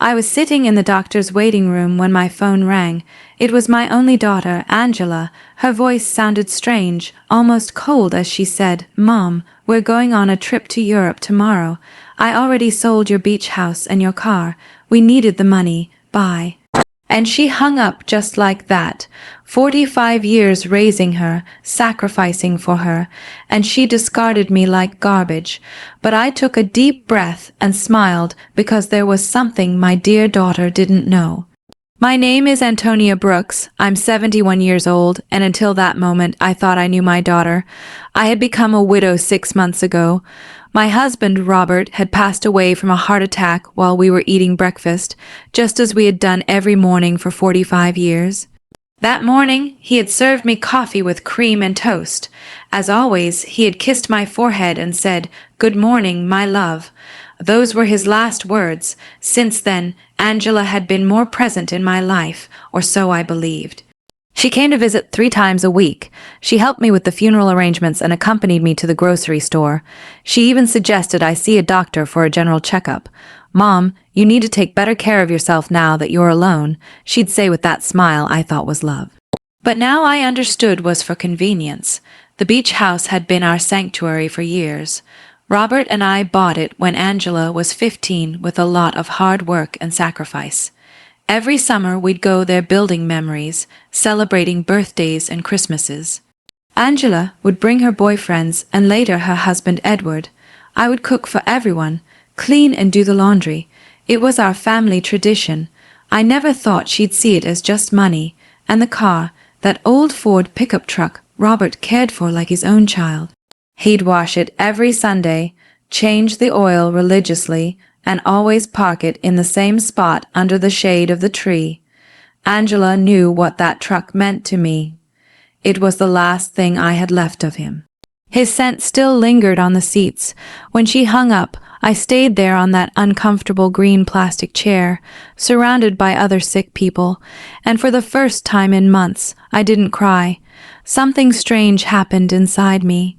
I was sitting in the doctor's waiting room when my phone rang. It was my only daughter, Angela. Her voice sounded strange, almost cold as she said, "Mom, we're going on a trip to Europe tomorrow. I already sold your beach house and your car. We needed the money. Bye." And she hung up just like that. 45 years raising her, sacrificing for her, and she discarded me like garbage. But I took a deep breath and smiled because there was something my dear daughter didn't know. My name is Antonia Brooks. I'm 71 years old, and until that moment I thought I knew my daughter. I had become a widow 6 months ago. My husband, Robert, had passed away from a heart attack while we were eating breakfast, just as we had done every morning for 45 years. That morning, he had served me coffee with cream and toast. As always, he had kissed my forehead and said, "Good morning, my love." Those were his last words. Since then, Angela had been more present in my life, or so I believed. She came to visit 3 times a week. She helped me with the funeral arrangements and accompanied me to the grocery store. She even suggested I see a doctor for a general checkup. "Mom, you need to take better care of yourself now that you're alone," she'd say with that smile I thought was love. But now I understood was for convenience. The beach house had been our sanctuary for years. Robert and I bought it when Angela was 15 with a lot of hard work and sacrifice. Every summer we'd go there building memories, celebrating birthdays and Christmases. Angela would bring her boyfriends and later her husband Edward. I would cook for everyone, clean and do the laundry. It was our family tradition. I never thought she'd see it as just money, and the car, that old Ford pickup truck, Robert cared for like his own child. He'd wash it every Sunday, change the oil religiously, and always park it in the same spot under the shade of the tree. Angela knew what that truck meant to me. It was the last thing I had left of him. His scent still lingered on the seats. When she hung up, I stayed there on that uncomfortable green plastic chair, surrounded by other sick people, and for the first time in months, I didn't cry. Something strange happened inside me.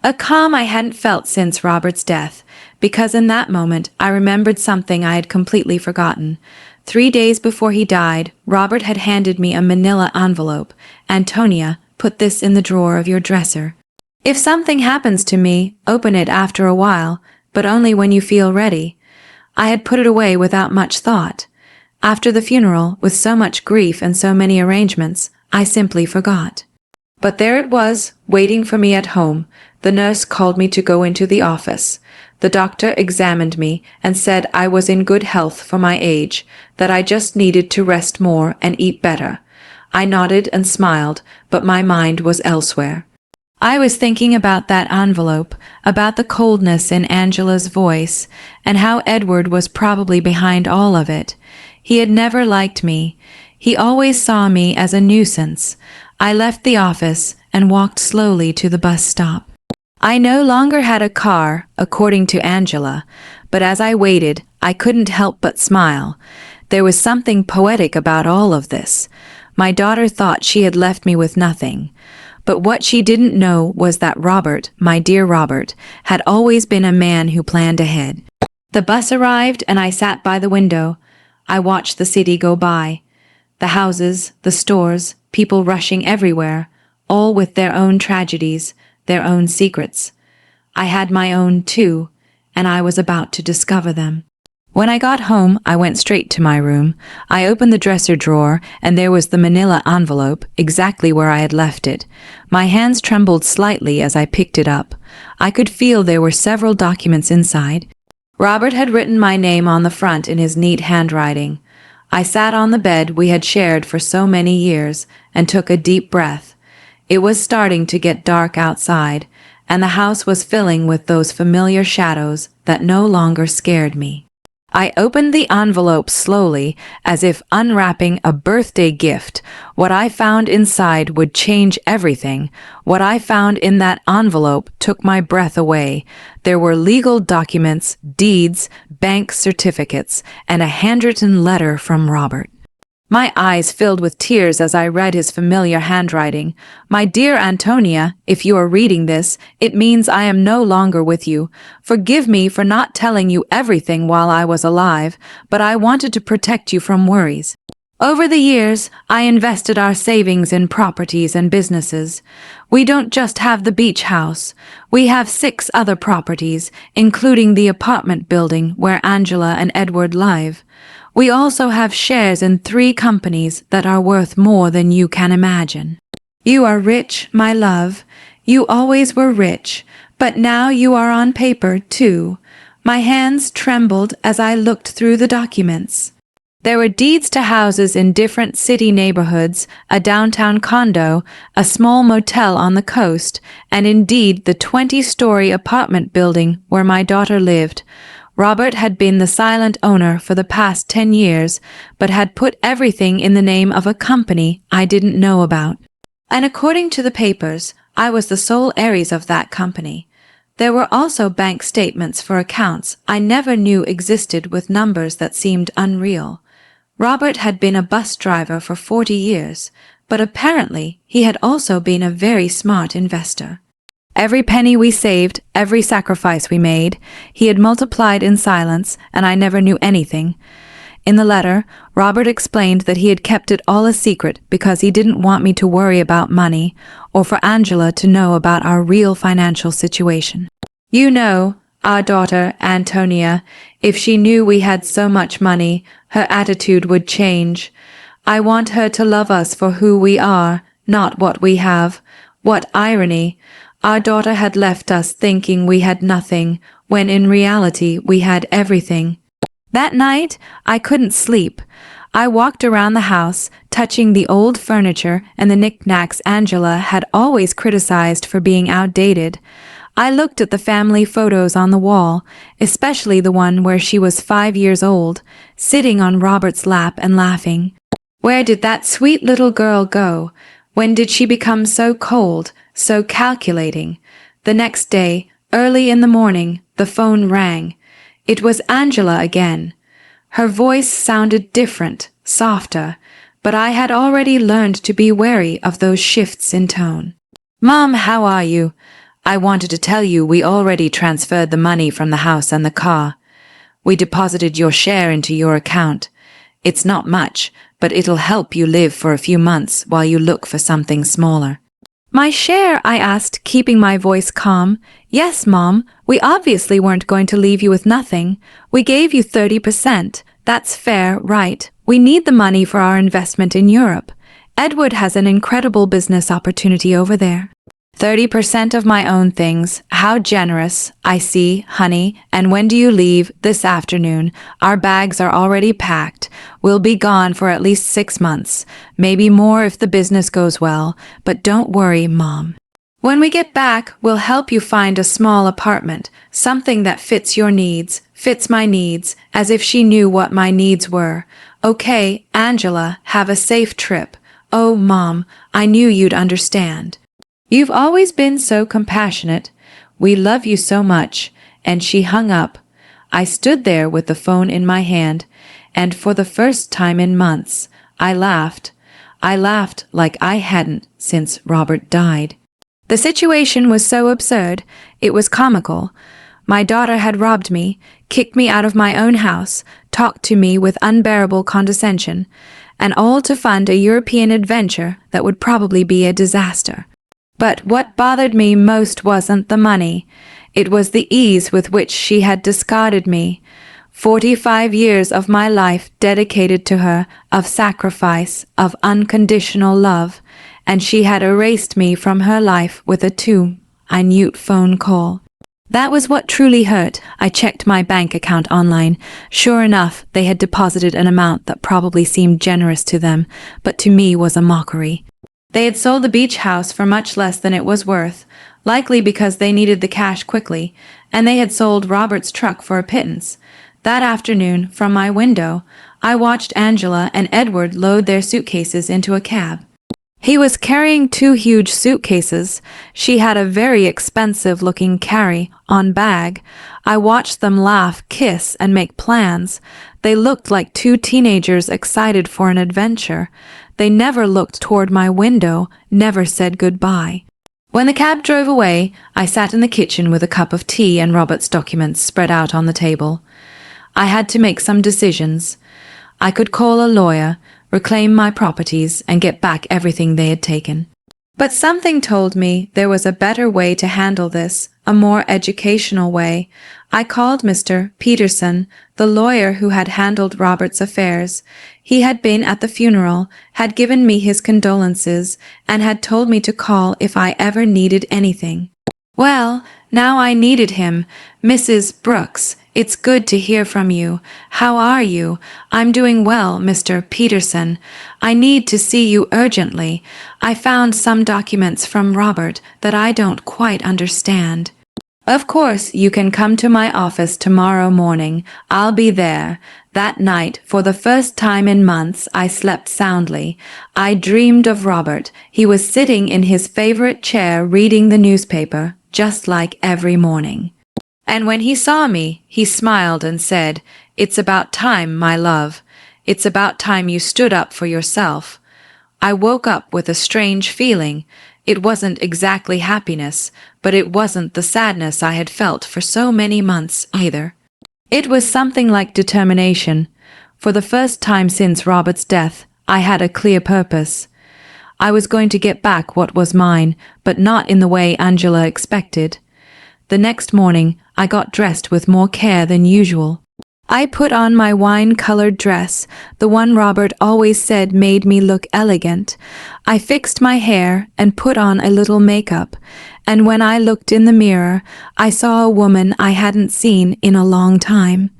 A calm I hadn't felt since Robert's death, because in that moment I remembered something I had completely forgotten. 3 days before he died, Robert had handed me a manila envelope. "Antonia, put this in the drawer of your dresser. If something happens to me, open it after a while, but only when you feel ready." I had put it away without much thought. After the funeral, with so much grief and so many arrangements, I simply forgot. But there it was, waiting for me at home. The nurse called me to go into the office. The doctor examined me and said I was in good health for my age, that I just needed to rest more and eat better. I nodded and smiled, but my mind was elsewhere. I was thinking about that envelope, about the coldness in Angela's voice, and how Edward was probably behind all of it. He had never liked me. He always saw me as a nuisance. I left the office and walked slowly to the bus stop. I no longer had a car, according to Angela, but as I waited, I couldn't help but smile. There was something poetic about all of this. My daughter thought she had left me with nothing. But what she didn't know was that Robert, my dear Robert, had always been a man who planned ahead. The bus arrived and I sat by the window. I watched the city go by. The houses, the stores, people rushing everywhere, all with their own tragedies, their own secrets. I had my own too, and I was about to discover them. When I got home, I went straight to my room. I opened the dresser drawer, and there was the manila envelope, exactly where I had left it. My hands trembled slightly as I picked it up. I could feel there were several documents inside. Robert had written my name on the front in his neat handwriting. I sat on the bed we had shared for so many years and took a deep breath. It was starting to get dark outside, and the house was filling with those familiar shadows that no longer scared me. I opened the envelope slowly, as if unwrapping a birthday gift. What I found inside would change everything. What I found in that envelope took my breath away. There were legal documents, deeds, bank certificates, and a handwritten letter from Robert. My eyes filled with tears as I read his familiar handwriting. My dear Antonia, if you are reading this, it means I am no longer with you. Forgive me for not telling you everything while I was alive, but I wanted to protect you from worries. Over the years, I invested our savings in properties and businesses. We don't just have the beach house. We have 6 other properties, including the apartment building where Angela and Edward live. We also have shares in 3 companies that are worth more than you can imagine. You are rich, my love. You always were rich, but now you are on paper, too. My hands trembled as I looked through the documents. There were deeds to houses in different city neighborhoods, a downtown condo, a small motel on the coast, and indeed the 20-story apartment building where my daughter lived. Robert had been the silent owner for the past 10 years, but had put everything in the name of a company I didn't know about. And according to the papers, I was the sole heiress of that company. There were also bank statements for accounts I never knew existed with numbers that seemed unreal. Robert had been a bus driver for 40 years, but apparently he had also been a very smart investor. Every penny we saved, every sacrifice we made, he had multiplied in silence, and I never knew anything. In the letter, Robert explained that he had kept it all a secret because he didn't want me to worry about money, or for Angela to know about our real financial situation. You know, our daughter, Antonia, if she knew we had so much money, her attitude would change. I want her to love us for who we are, not what we have. What irony! Our daughter had left us thinking we had nothing, when in reality we had everything. That night, I couldn't sleep. I walked around the house, touching the old furniture and the knickknacks Angela had always criticized for being outdated. I looked at the family photos on the wall, especially the one where she was 5 years old, sitting on Robert's lap and laughing. Where did that sweet little girl go? When did she become so cold, so calculating? The next day, early in the morning, the phone rang. It was Angela again. Her voice sounded different, softer, but I had already learned to be wary of those shifts in tone. "Mom, how are you? I wanted to tell you we already transferred the money from the house and the car. We deposited your share into your account. It's not much, but it'll help you live for a few months while you look for something smaller." "My share?" I asked, keeping my voice calm. "Yes, Mom, we obviously weren't going to leave you with nothing. We gave you 30%. That's fair, right? We need the money for our investment in Europe. Edward has an incredible business opportunity over there." 30% of my own things. How generous. I see, honey. And when do you leave? This afternoon. Our bags are already packed. We'll be gone for at least 6 months. Maybe more if the business goes well. But don't worry, Mom. When we get back, we'll help you find a small apartment. Something that fits your needs, fits my needs, as if she knew what my needs were. Okay, Angela, have a safe trip. Oh, Mom, I knew you'd understand. You've always been so compassionate. We love you so much. And she hung up. I stood there with the phone in my hand, and for the first time in months, I laughed. I laughed like I hadn't since Robert died. The situation was so absurd, it was comical. My daughter had robbed me, kicked me out of my own house, talked to me with unbearable condescension, and all to fund a European adventure that would probably be a disaster. But what bothered me most wasn't the money. It was the ease with which she had discarded me. 45 years of my life dedicated to her, of sacrifice, of unconditional love, and she had erased me from her life with a 2-minute phone call. That was what truly hurt. I checked my bank account online. Sure enough, they had deposited an amount that probably seemed generous to them, but to me was a mockery. They had sold the beach house for much less than it was worth, likely because they needed the cash quickly, and they had sold Robert's truck for a pittance. That afternoon, from my window, I watched Angela and Edward load their suitcases into a cab. He was carrying 2 huge suitcases. She had a very expensive-looking carry-on bag. I watched them laugh, kiss, and make plans. They looked like 2 teenagers excited for an adventure. They never looked toward my window, never said goodbye. When the cab drove away, I sat in the kitchen with a cup of tea and Robert's documents spread out on the table. I had to make some decisions. I could call a lawyer, reclaim my properties, and get back everything they had taken. But something told me there was a better way to handle this, a more educational way. I called Mr. Peterson, the lawyer who had handled Robert's affairs. He had been at the funeral, had given me his condolences, and had told me to call if I ever needed anything. Well, now I needed him. Mrs. Brooks, it's good to hear from you. How are you? I'm doing well, Mr. Peterson. I need to see you urgently. I found some documents from Robert that I don't quite understand. Of course, you can come to my office tomorrow morning. I'll be there. That night, for the first time in months, I slept soundly. I dreamed of Robert. He was sitting in his favorite chair reading the newspaper, just like every morning. And when he saw me, he smiled and said, "It's about time, my love. It's about time you stood up for yourself." I woke up with a strange feeling. It wasn't exactly happiness, but it wasn't the sadness I had felt for so many months either. It was something like determination. For the first time since Robert's death, I had a clear purpose. I was going to get back what was mine, but not in the way Angela expected. The next morning, I got dressed with more care than usual. I put on my wine-colored dress, the one Robert always said made me look elegant. I fixed my hair and put on a little makeup, and when I looked in the mirror, I saw a woman I hadn't seen in a long time.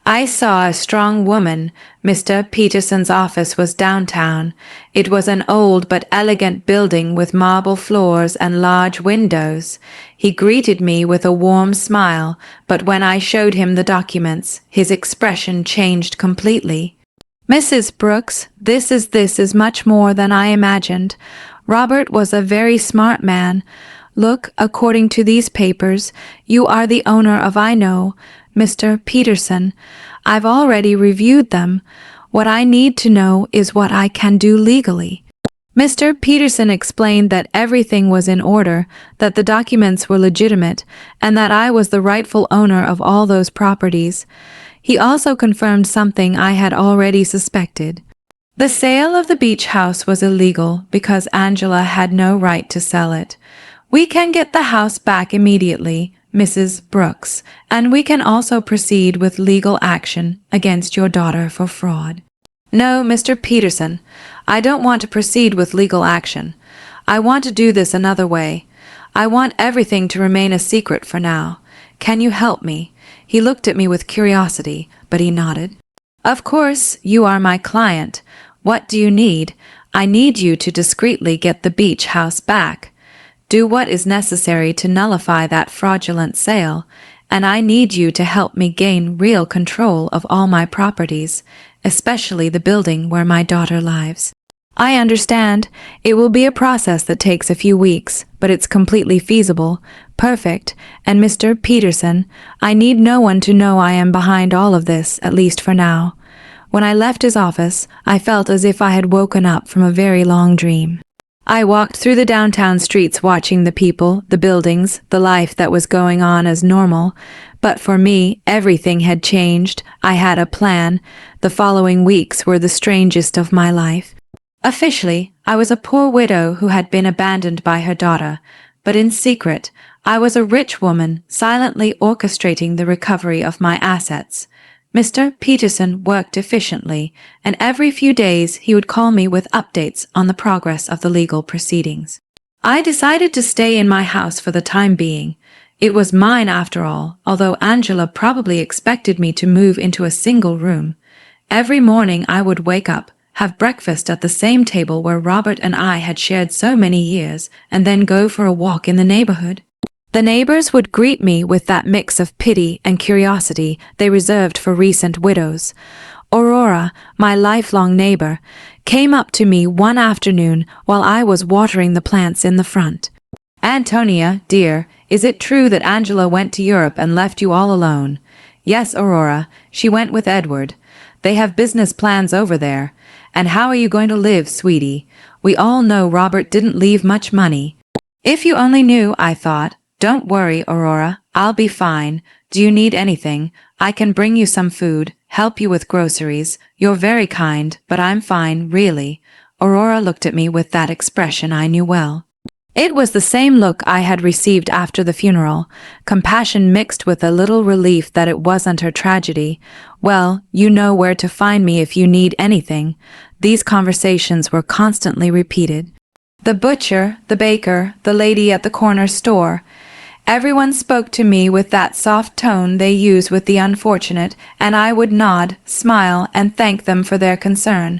I saw a strong woman. Mr. Peterson's office was downtown. It was an old but elegant building with marble floors and large windows. He greeted me with a warm smile, but when I showed him the documents, his expression changed completely. "Mrs. Brooks, this is much more than I imagined. Robert was a very smart man. Look, according to these papers, you are the owner of I know, Mr. Peterson. I've already reviewed them. What I need to know is what I can do legally." Mr. Peterson explained that everything was in order, that the documents were legitimate, and that I was the rightful owner of all those properties. He also confirmed something I had already suspected. The sale of the beach house was illegal because Angela had no right to sell it. "We can get the house back immediately, Mrs. Brooks, and we can also proceed with legal action against your daughter for fraud." "No, Mr. Peterson, I don't want to proceed with legal action. I want to do this another way. I want everything to remain a secret for now. Can you help me?" He looked at me with curiosity, but he nodded. "Of course, you are my client. What do you need? I need you to discreetly get the beach house back. Do what is necessary to nullify that fraudulent sale, and I need you to help me gain real control of all my properties, especially the building where my daughter lives. I understand. It will be a process that takes a few weeks, but it's completely feasible, perfect, and Mr. Peterson, I need no one to know I am behind all of this, at least for now." When I left his office, I felt as if I had woken up from a very long dream. I walked through the downtown streets watching the people, the buildings, the life that was going on as normal. But for me, everything had changed. I had a plan. The following weeks were the strangest of my life. Officially, I was a poor widow who had been abandoned by her daughter, but in secret, I was a rich woman silently orchestrating the recovery of my assets. Mr. Peterson worked efficiently, and every few days he would call me with updates on the progress of the legal proceedings. I decided to stay in my house for the time being. It was mine after all, although Angela probably expected me to move into a single room. Every morning I would wake up, have breakfast at the same table where Robert and I had shared so many years, and then go for a walk in the neighborhood. The neighbors would greet me with that mix of pity and curiosity they reserved for recent widows. "Aurora, my lifelong neighbor, came up to me one afternoon while I was watering the plants in the front. "Antonia, dear, is it true that Angela went to Europe and left you all alone?" "Yes, Aurora, she went with Edward. They have business plans over there. And how are you going to live, sweetie? We all know Robert didn't leave much money." "If you only knew," I thought. "Don't worry, Aurora, I'll be fine. Do you need anything? I can bring you some food, help you with groceries. You're very kind, but I'm fine, really." Aurora looked at me with that expression I knew well. It was the same look I had received after the funeral, compassion mixed with a little relief that it wasn't her tragedy. "Well, you know where to find me if you need anything." These conversations were constantly repeated. The butcher, the baker, the lady at the corner store. Everyone spoke to me with that soft tone they use with the unfortunate, and I would nod, smile, and thank them for their concern.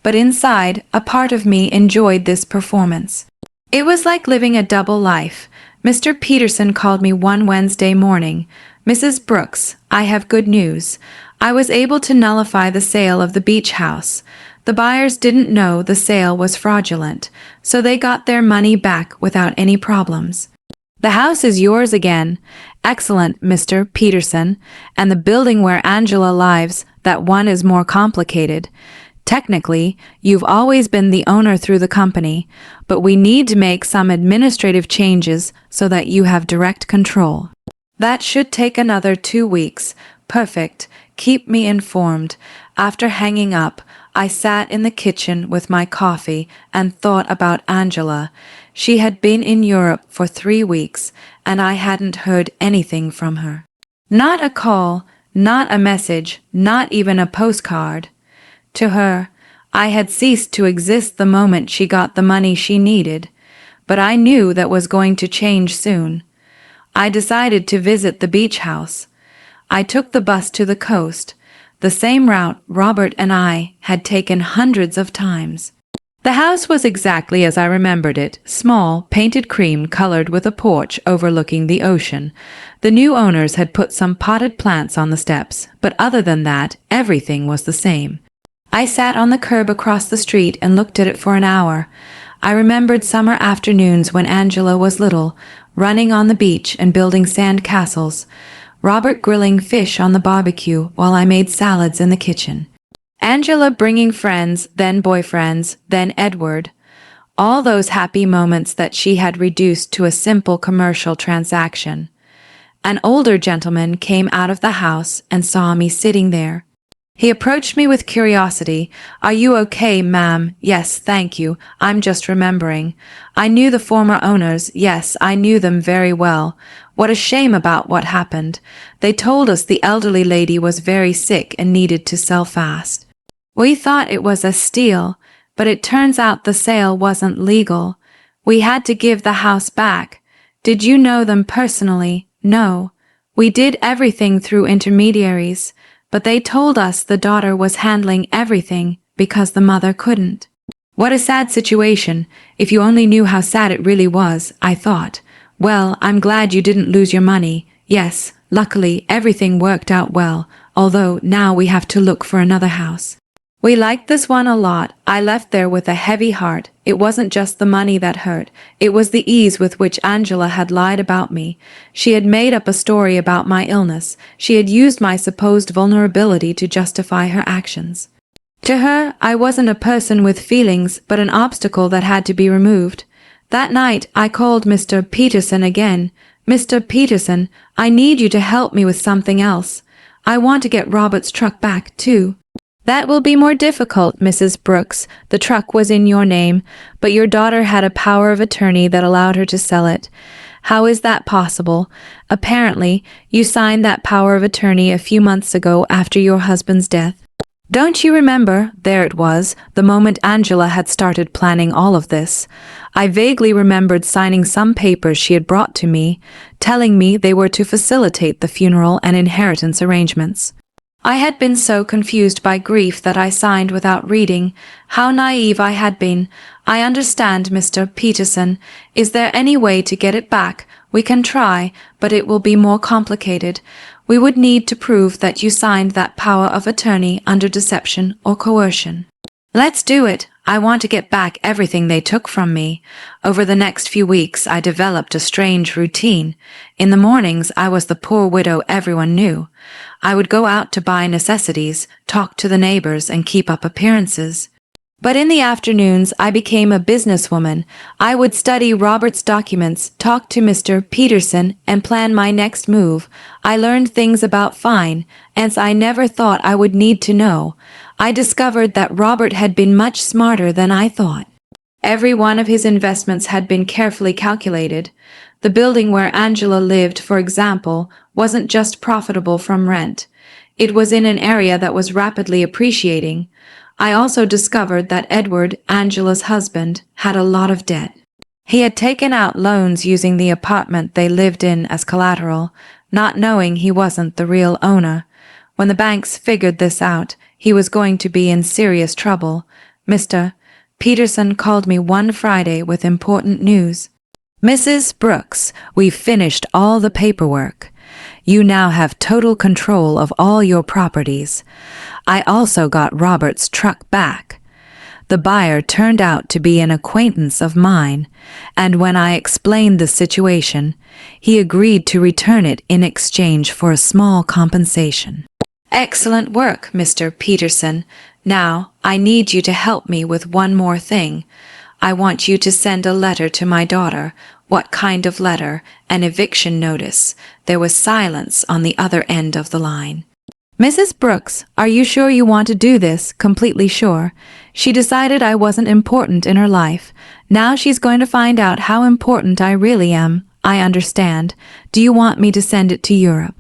But inside, a part of me enjoyed this performance. It was like living a double life. Mr. Peterson called me one Wednesday morning. "Mrs. Brooks, I have good news. I was able to nullify the sale of the beach house. The buyers didn't know the sale was fraudulent, so they got their money back without any problems. The house is yours again." "Excellent, Mr. Peterson. And the building where Angela lives, that one is more complicated. Technically, you've always been the owner through the company, but we need to make some administrative changes so that you have direct control. That should take another 2 weeks. Perfect. Keep me informed." After hanging up, I sat in the kitchen with my coffee and thought about Angela. She had been in Europe for 3 weeks, and I hadn't heard anything from her. Not a call, not a message, not even a postcard. To her, I had ceased to exist the moment she got the money she needed, but I knew that was going to change soon. I decided to visit the beach house. I took the bus to the coast, the same route Robert and I had taken hundreds of times. The house was exactly as I remembered it, small, painted cream colored with a porch overlooking the ocean. The new owners had put some potted plants on the steps, but other than that, everything was the same. I sat on the curb across the street and looked at it for an hour. I remembered summer afternoons when Angela was little, running on the beach and building sand castles. Robert grilling fish on the barbecue while I made salads in the kitchen. Angela bringing friends, then boyfriends, then Edward. All those happy moments that she had reduced to a simple commercial transaction. An older gentleman came out of the house and saw me sitting there. He approached me with curiosity. "Are you okay, ma'am?" "Yes, thank you. I'm just remembering. I knew the former owners. Yes, I knew them very well. What a shame about what happened. They told us the elderly lady was very sick and needed to sell fast. We thought it was a steal, but it turns out the sale wasn't legal. We had to give the house back. Did you know them personally?" "No. We did everything through intermediaries. But they told us the daughter was handling everything because the mother couldn't." What a sad situation. If you only knew how sad it really was, I thought. Well, I'm glad you didn't lose your money. Yes, luckily everything worked out well, although now we have to look for another house. We liked this one a lot. I left there with a heavy heart. It wasn't just the money that hurt. It was the ease with which Angela had lied about me. She had made up a story about my illness. She had used my supposed vulnerability to justify her actions. To her, I wasn't a person with feelings, but an obstacle that had to be removed. That night, I called Mr. Peterson again. "Mr. Peterson, I need you to help me with something else. I want to get Robert's truck back, too." "That will be more difficult, Mrs. Brooks. The truck was in your name, but your daughter had a power of attorney that allowed her to sell it." "How is that possible?" "Apparently, you signed that power of attorney a few months ago after your husband's death." Don't you remember? There it was, the moment Angela had started planning all of this. I vaguely remembered signing some papers she had brought to me, telling me they were to facilitate the funeral and inheritance arrangements. I had been so confused by grief that I signed without reading. How naive I had been. "I understand, Mr. Peterson. Is there any way to get it back? We can try, but it will be more complicated. we would need to prove that you signed that power of attorney under deception or coercion. Let's do it. I want to get back everything they took from me. Over the next few weeks, I developed a strange routine. In the mornings, I was the poor widow everyone knew. I would go out to buy necessities, talk to the neighbors, and keep up appearances. But in the afternoons, I became a businesswoman. I would study Robert's documents, talk to Mr. Peterson, and plan my next move. I learned things about finance I never thought I would need to know. I discovered that Robert had been much smarter than I thought. Every one of his investments had been carefully calculated. The building where Angela lived, for example, wasn't just profitable from rent. It was in an area that was rapidly appreciating. I also discovered that Edward, Angela's husband, had a lot of debt. He had taken out loans using the apartment they lived in as collateral, not knowing he wasn't the real owner. When the banks figured this out, he was going to be in serious trouble. Mr. Peterson called me one Friday with important news. "Mrs. Brooks, we've finished all the paperwork. You now have total control of all your properties. I also got Robert's truck back. The buyer turned out to be an acquaintance of mine, and when I explained the situation, he agreed to return it in exchange for a small compensation." Excellent work, Mr. Peterson. Now, I need you to help me with one more thing. I want you to send a letter to my daughter. What kind of letter? An eviction notice. There was silence on the other end of the line. "Mrs. Brooks, are you sure you want to do this? Completely sure. She decided I wasn't important in her life. Now she's going to find out how important I really am. I understand. Do you want me to send it to Europe?"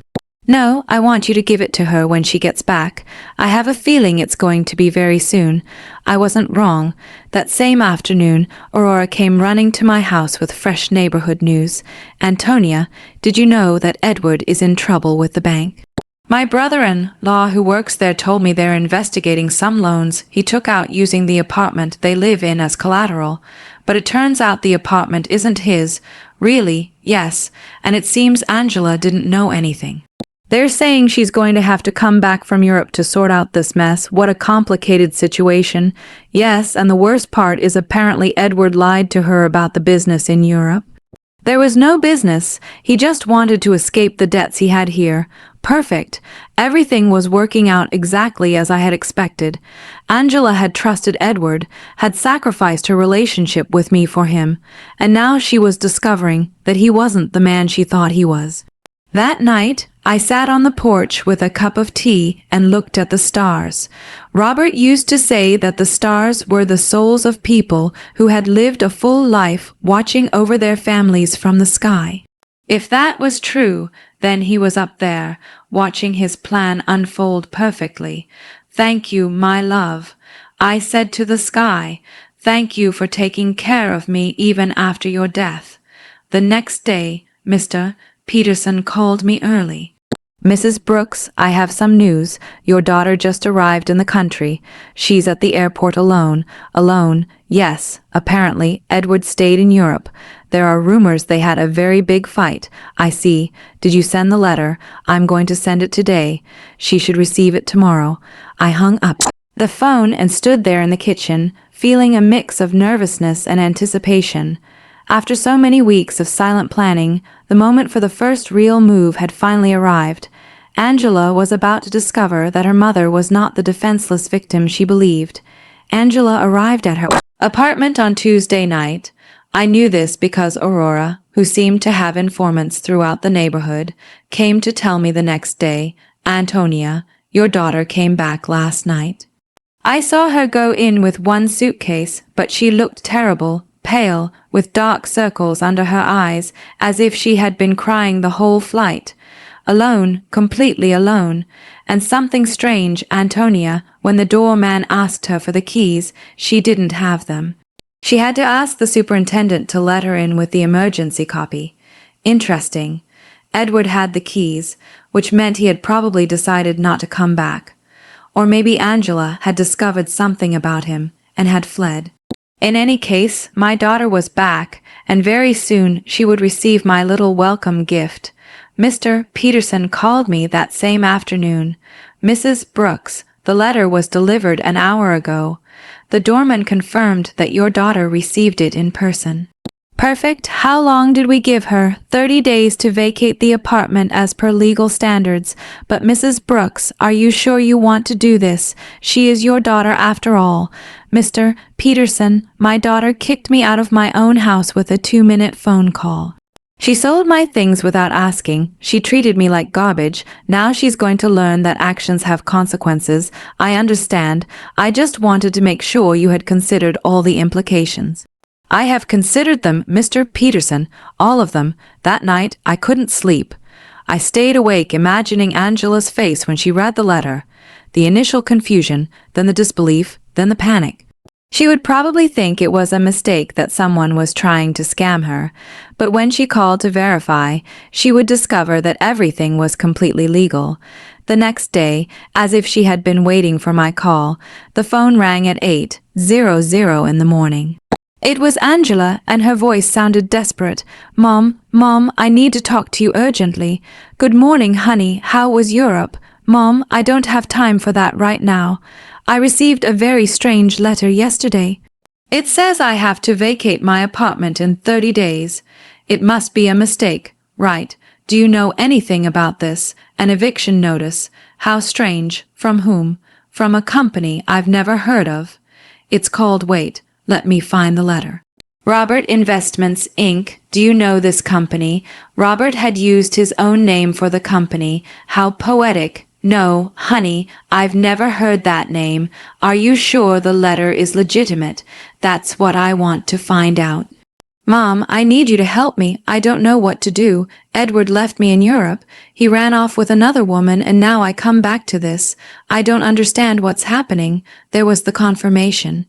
"No, I want you to give it to her when she gets back. I have a feeling it's going to be very soon." I wasn't wrong. That same afternoon, Aurora came running to my house with fresh neighborhood news. "Antonia, did you know that Edward is in trouble with the bank?" "My brother-in-law who works there told me they're investigating some loans he took out using the apartment they live in as collateral. But it turns out the apartment isn't his. Really, yes, and it seems Angela didn't know anything. They're saying she's going to have to come back from Europe to sort out this mess. What a complicated situation. Yes, and the worst part is apparently Edward lied to her about the business in Europe. There was no business. He just wanted to escape the debts he had here. Perfect. Everything was working out exactly as I had expected. Angela had trusted Edward, had sacrificed her relationship with me for him, and now she was discovering that he wasn't the man she thought he was. That night, I sat on the porch with a cup of tea and looked at the stars. Robert used to say that the stars were the souls of people who had lived a full life watching over their families from the sky. If that was true, then he was up there, watching his plan unfold perfectly. "Thank you, my love," I said to the sky. "Thank you for taking care of me even after your death." The next day, Mr. Peterson called me early. "Mrs. Brooks, I have some news. Your daughter just arrived in the country. She's at the airport alone." "Alone?" "Yes. Apparently, Edward stayed in Europe. There are rumors they had a very big fight." "I see. Did you send the letter?" "I'm going to send it today. She should receive it tomorrow." I hung up the phone and stood there in the kitchen, feeling a mix of nervousness and anticipation. After so many weeks of silent planning, the moment for the first real move had finally arrived. Angela was about to discover that her mother was not the defenseless victim she believed. Angela arrived at her apartment on Tuesday night. I knew this because Aurora, who seemed to have informants throughout the neighborhood, came to tell me the next day, "Antonia, your daughter came back last night." I saw her go in with one suitcase, but she looked terrible, pale, with dark circles under her eyes, as if she had been crying the whole flight. Alone, completely alone. And something strange, Antonia, when the doorman asked her for the keys, she didn't have them. She had to ask the superintendent to let her in with the emergency copy. Interesting. Edward had the keys, which meant he had probably decided not to come back. Or maybe Angela had discovered something about him and had fled. In any case, my daughter was back, and very soon she would receive my little welcome gift. Mr. Peterson called me that same afternoon. Mrs. Brooks, the letter was delivered an hour ago. The doorman confirmed that your daughter received it in person. Perfect. How long did we give her? 30 days to vacate the apartment as per legal standards. But Mrs. Brooks, are you sure you want to do this? She is your daughter after all. Mr. Peterson, my daughter kicked me out of my own house with a 2-minute phone call. She sold my things without asking. She treated me like garbage. Now she's going to learn that actions have consequences. I understand. I just wanted to make sure you had considered all the implications. I have considered them, Mr. Peterson, all of them. That night, I couldn't sleep. I stayed awake imagining Angela's face when she read the letter. The initial confusion, then the disbelief, then the panic. She would probably think it was a mistake that someone was trying to scam her, but when she called to verify, she would discover that everything was completely legal. The next day, as if she had been waiting for my call, the phone rang at 8:00 in the morning. It was Angela, and her voice sounded desperate. Mom, I need to talk to you urgently. Good morning, honey. How was Europe? Mom, I don't have time for that right now. I received a very strange letter yesterday. It says I have to vacate my apartment in 30 days. It must be a mistake, right? Do you know anything about this? An eviction notice. How strange. From whom? From a company I've never heard of. It's called, wait, let me find the letter. Robert Investments, Inc. Do you know this company? Robert had used his own name for the company. How poetic. No, honey, I've never heard that name. Are you sure the letter is legitimate? That's what I want to find out. Mom, I need you to help me. I don't know what to do. Edward left me in Europe. He ran off with another woman, and now I come back to this. I don't understand what's happening. There was the confirmation.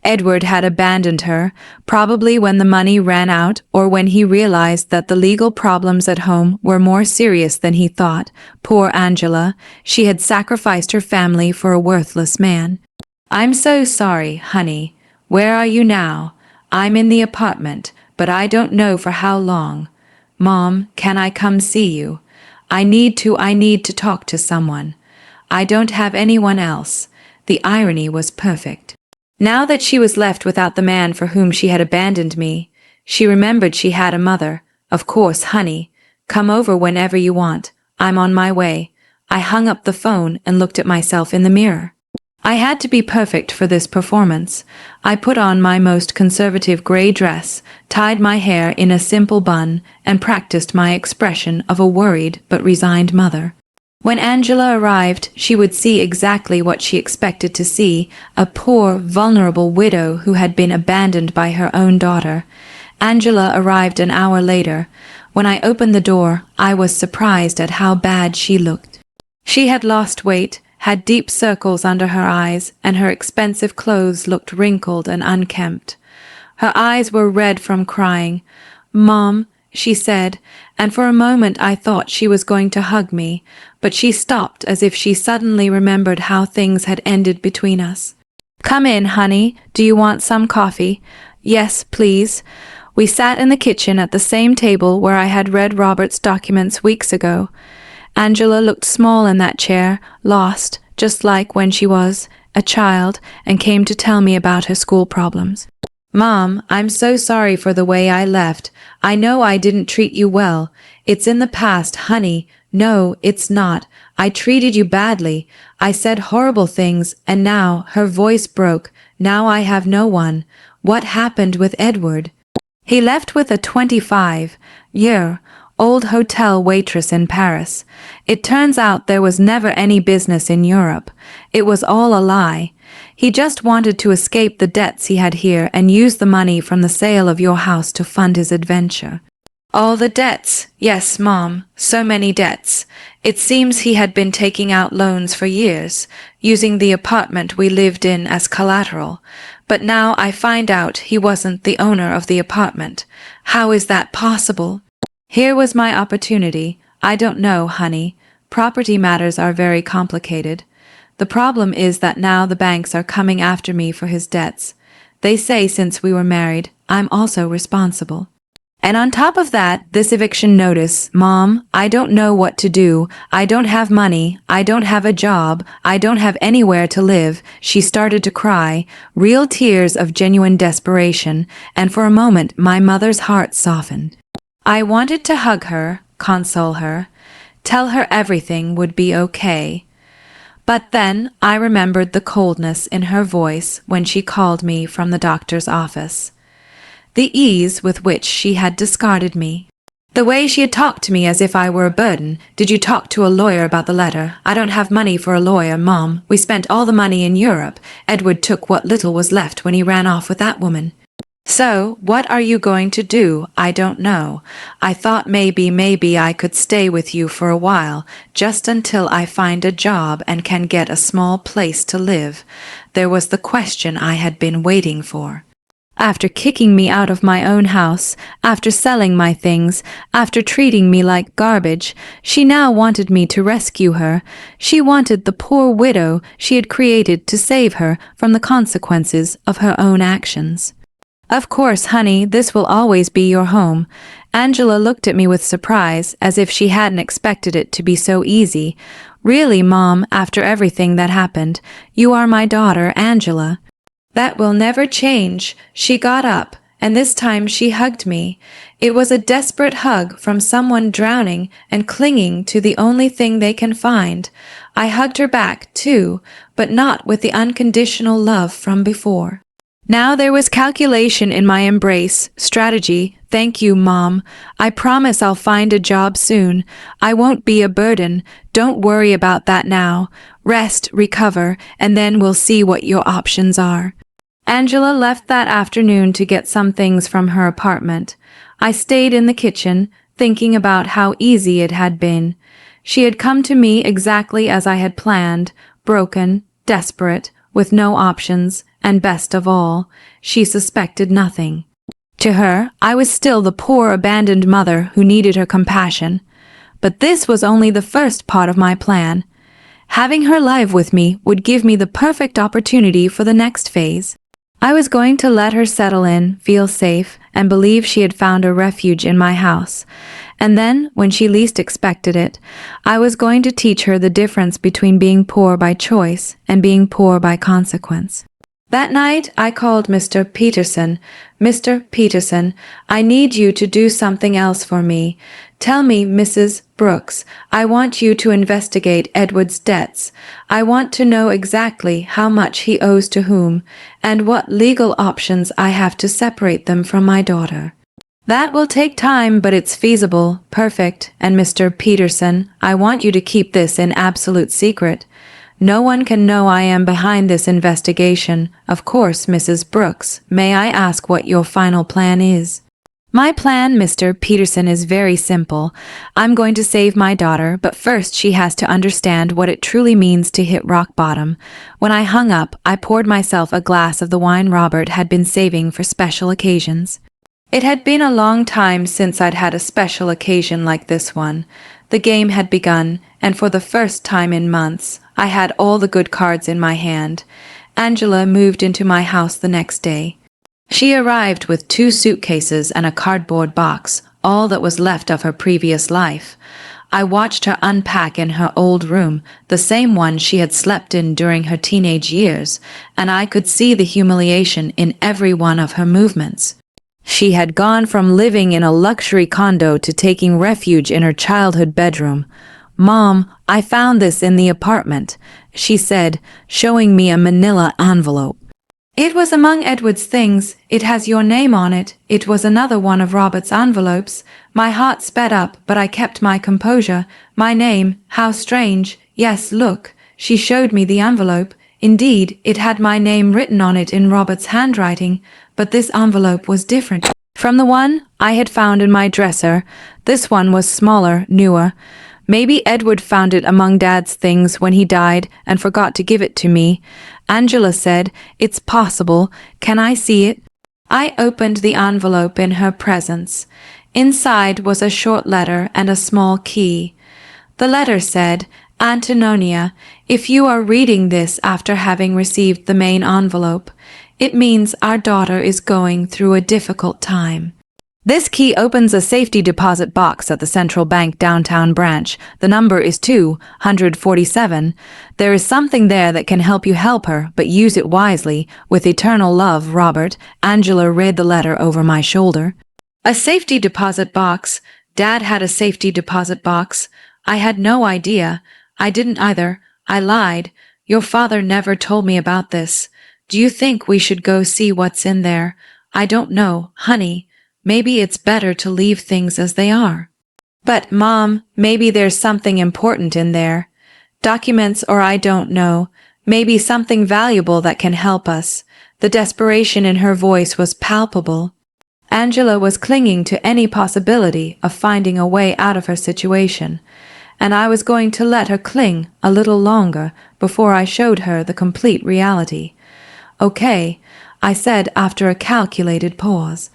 Edward had abandoned her, probably when the money ran out or when he realized that the legal problems at home were more serious than he thought. Poor Angela, she had sacrificed her family for a worthless man. I'm so sorry, honey. Where are you now? I'm in the apartment, but I don't know for how long. Mom, can I come see you? I need to talk to someone. I don't have anyone else. The irony was perfect. Now that she was left without the man for whom she had abandoned me, she remembered she had a mother. Of course, honey. Come over whenever you want. I'm on my way. I hung up the phone and looked at myself in the mirror. I had to be perfect for this performance. I put on my most conservative gray dress, tied my hair in a simple bun, and practiced my expression of a worried but resigned mother. When Angela arrived, she would see exactly what she expected to see, a poor, vulnerable widow who had been abandoned by her own daughter. Angela arrived an hour later. When I opened the door, I was surprised at how bad she looked. She had lost weight, had deep circles under her eyes, and her expensive clothes looked wrinkled and unkempt. Her eyes were red from crying. Mom, she said, and for a moment I thought she was going to hug me, but she stopped as if she suddenly remembered how things had ended between us. Come in, honey. Do you want some coffee? Yes, please. We sat in the kitchen at the same table where I had read Robert's documents weeks ago. Angela looked small in that chair, lost, just like when she was a child, and came to tell me about her school problems. Mom, I'm so sorry for the way I left. I know I didn't treat you well. It's in the past, honey. No, it's not. I treated you badly. I said horrible things, and now her voice broke. Now I have no one. What happened with Edward? He left with a 25-year-old hotel waitress in Paris. It turns out there was never any business in Europe. It was all a lie. He just wanted to escape the debts he had here and use the money from the sale of your house to fund his adventure. All the debts. Yes, Mom, so many debts. It seems he had been taking out loans for years, using the apartment we lived in as collateral. But now I find out he wasn't the owner of the apartment. How is that possible? Here was my opportunity. I don't know, honey. Property matters are very complicated. The problem is that now the banks are coming after me for his debts. They say since we were married, I'm also responsible. And on top of that, this eviction notice. Mom, I don't know what to do. I don't have money. I don't have a job. I don't have anywhere to live. She started to cry, real tears of genuine desperation, and for a moment my mother's heart softened. I wanted to hug her, console her, tell her everything would be okay. But then I remembered the coldness in her voice when she called me from the doctor's office. The ease with which she had discarded me. The way she had talked to me as if I were a burden. Did you talk to a lawyer about the letter? I don't have money for a lawyer, Mom. We spent all the money in Europe. Edward took what little was left when he ran off with that woman. So, what are you going to do? I don't know. I thought maybe I could stay with you for a while, just until I find a job and can get a small place to live. There was the question I had been waiting for. After kicking me out of my own house, after selling my things, after treating me like garbage, she now wanted me to rescue her. She wanted the poor widow she had created to save her from the consequences of her own actions. Of course, honey, this will always be your home. Angela looked at me with surprise, as if she hadn't expected it to be so easy. Really, Mom, after everything that happened, you are my daughter, Angela. That will never change. She got up, and this time she hugged me. It was a desperate hug from someone drowning and clinging to the only thing they can find. I hugged her back, too, but not with the unconditional love from before. Now there was calculation in my embrace, strategy. Thank you, Mom. I promise I'll find a job soon. I won't be a burden. Don't worry about that now. Rest, recover, and then we'll see what your options are. Angela left that afternoon to get some things from her apartment. I stayed in the kitchen, thinking about how easy it had been. She had come to me exactly as I had planned, broken, desperate, with no options, and best of all, she suspected nothing. To her, I was still the poor abandoned mother who needed her compassion. But this was only the first part of my plan. Having her live with me would give me the perfect opportunity for the next phase. I was going to let her settle in, feel safe, and believe she had found a refuge in my house. And then, when she least expected it, I was going to teach her the difference between being poor by choice and being poor by consequence. That night, I called Mr. Peterson. Mr. Peterson, I need you to do something else for me. Tell me, Mrs. Brooks, I want you to investigate Edward's debts. I want to know exactly how much he owes to whom, and what legal options I have to separate them from my daughter. That will take time, but it's feasible, perfect, and Mr. Peterson, I want you to keep this in absolute secret. No one can know I am behind this investigation. Of course, Mrs. Brooks, may I ask what your final plan is? My plan, Mr. Peterson, is very simple. I'm going to save my daughter, but first she has to understand what it truly means to hit rock bottom. When I hung up, I poured myself a glass of the wine Robert had been saving for special occasions. It had been a long time since I'd had a special occasion like this one. The game had begun, and for the first time in months, I had all the good cards in my hand. Angela moved into my house the next day. She arrived with 2 suitcases and a cardboard box, all that was left of her previous life. I watched her unpack in her old room, the same one she had slept in during her teenage years, and I could see the humiliation in every one of her movements. She had gone from living in a luxury condo to taking refuge in her childhood bedroom. "Mom, I found this in the apartment," she said, showing me a manila envelope. "It was among Edward's things. It has your name on it. It was another one of Robert's envelopes." My heart sped up, but I kept my composure. "My name? How strange. Yes, look." She showed me the envelope. Indeed, it had my name written on it in Robert's handwriting, but this envelope was different from the one I had found in my dresser. This one was smaller, newer. Maybe Edward found it among Dad's things when he died and forgot to give it to me. Angela said, "It's possible. Can I see it?" I opened the envelope in her presence. Inside was a short letter and a small key. The letter said, "Antonia, if you are reading this after having received the main envelope, it means our daughter is going through a difficult time. This key opens a safety deposit box at the Central Bank downtown branch. The number is 247. There is something there that can help you help her, but use it wisely. With eternal love, Robert. Angela read the letter over my shoulder. A safety deposit box. Dad had a safety deposit box. I had no idea. I didn't either. I lied. Your father never told me about this. Do you think we should go see what's in there? I don't know, honey. Maybe it's better to leave things as they are. But, Mom, maybe there's something important in there. Documents or I don't know. Maybe something valuable that can help us. The desperation in her voice was palpable. Angela was clinging to any possibility of finding a way out of her situation, and I was going to let her cling a little longer before I showed her the complete reality. Okay, I said after a calculated pause.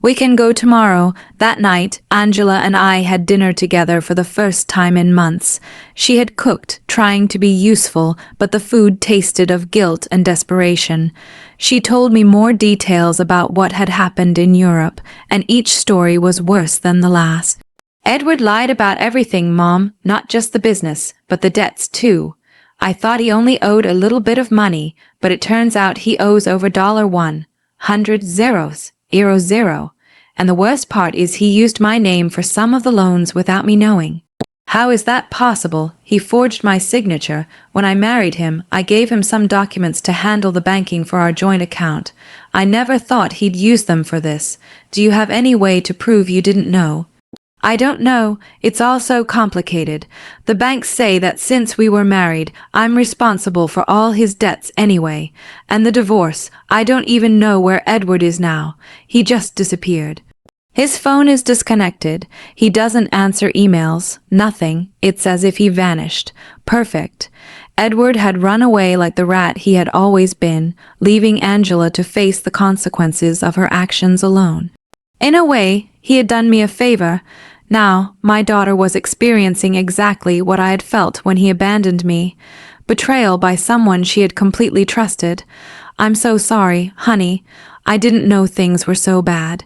We can go tomorrow. That night, Angela and I had dinner together for the first time in months. She had cooked, trying to be useful, but the food tasted of guilt and desperation. She told me more details about what had happened in Europe, and each story was worse than the last. Edward lied about everything, Mom, not just the business, but the debts too. I thought he only owed a little bit of money, but it turns out he owes over $100. And the worst part is he used my name for some of the loans without me knowing. How is that possible? He forged my signature. When I married him, I gave him some documents to handle the banking for our joint account. I never thought he'd use them for this. Do you have any way to prove you didn't know? I don't know. It's all so complicated. The banks say that since we were married, I'm responsible for all his debts anyway. And the divorce, I don't even know where Edward is now. He just disappeared. His phone is disconnected. He doesn't answer emails. Nothing. It's as if he vanished. Perfect. Edward had run away like the rat he had always been, leaving Angela to face the consequences of her actions alone. In a way, he had done me a favor. Now, my daughter was experiencing exactly what I had felt when he abandoned me. Betrayal by someone she had completely trusted. I'm so sorry, honey. I didn't know things were so bad.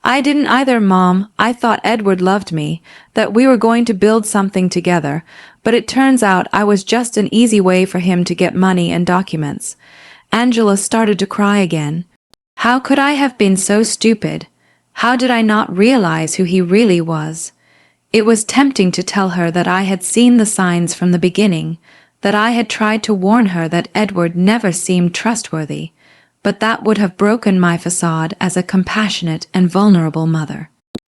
I didn't either, Mom. I thought Edward loved me, that we were going to build something together, but it turns out I was just an easy way for him to get money and documents. Angela started to cry again. How could I have been so stupid? How did I not realize who he really was? It was tempting to tell her that I had seen the signs from the beginning, that I had tried to warn her that Edward never seemed trustworthy, but that would have broken my facade as a compassionate and vulnerable mother.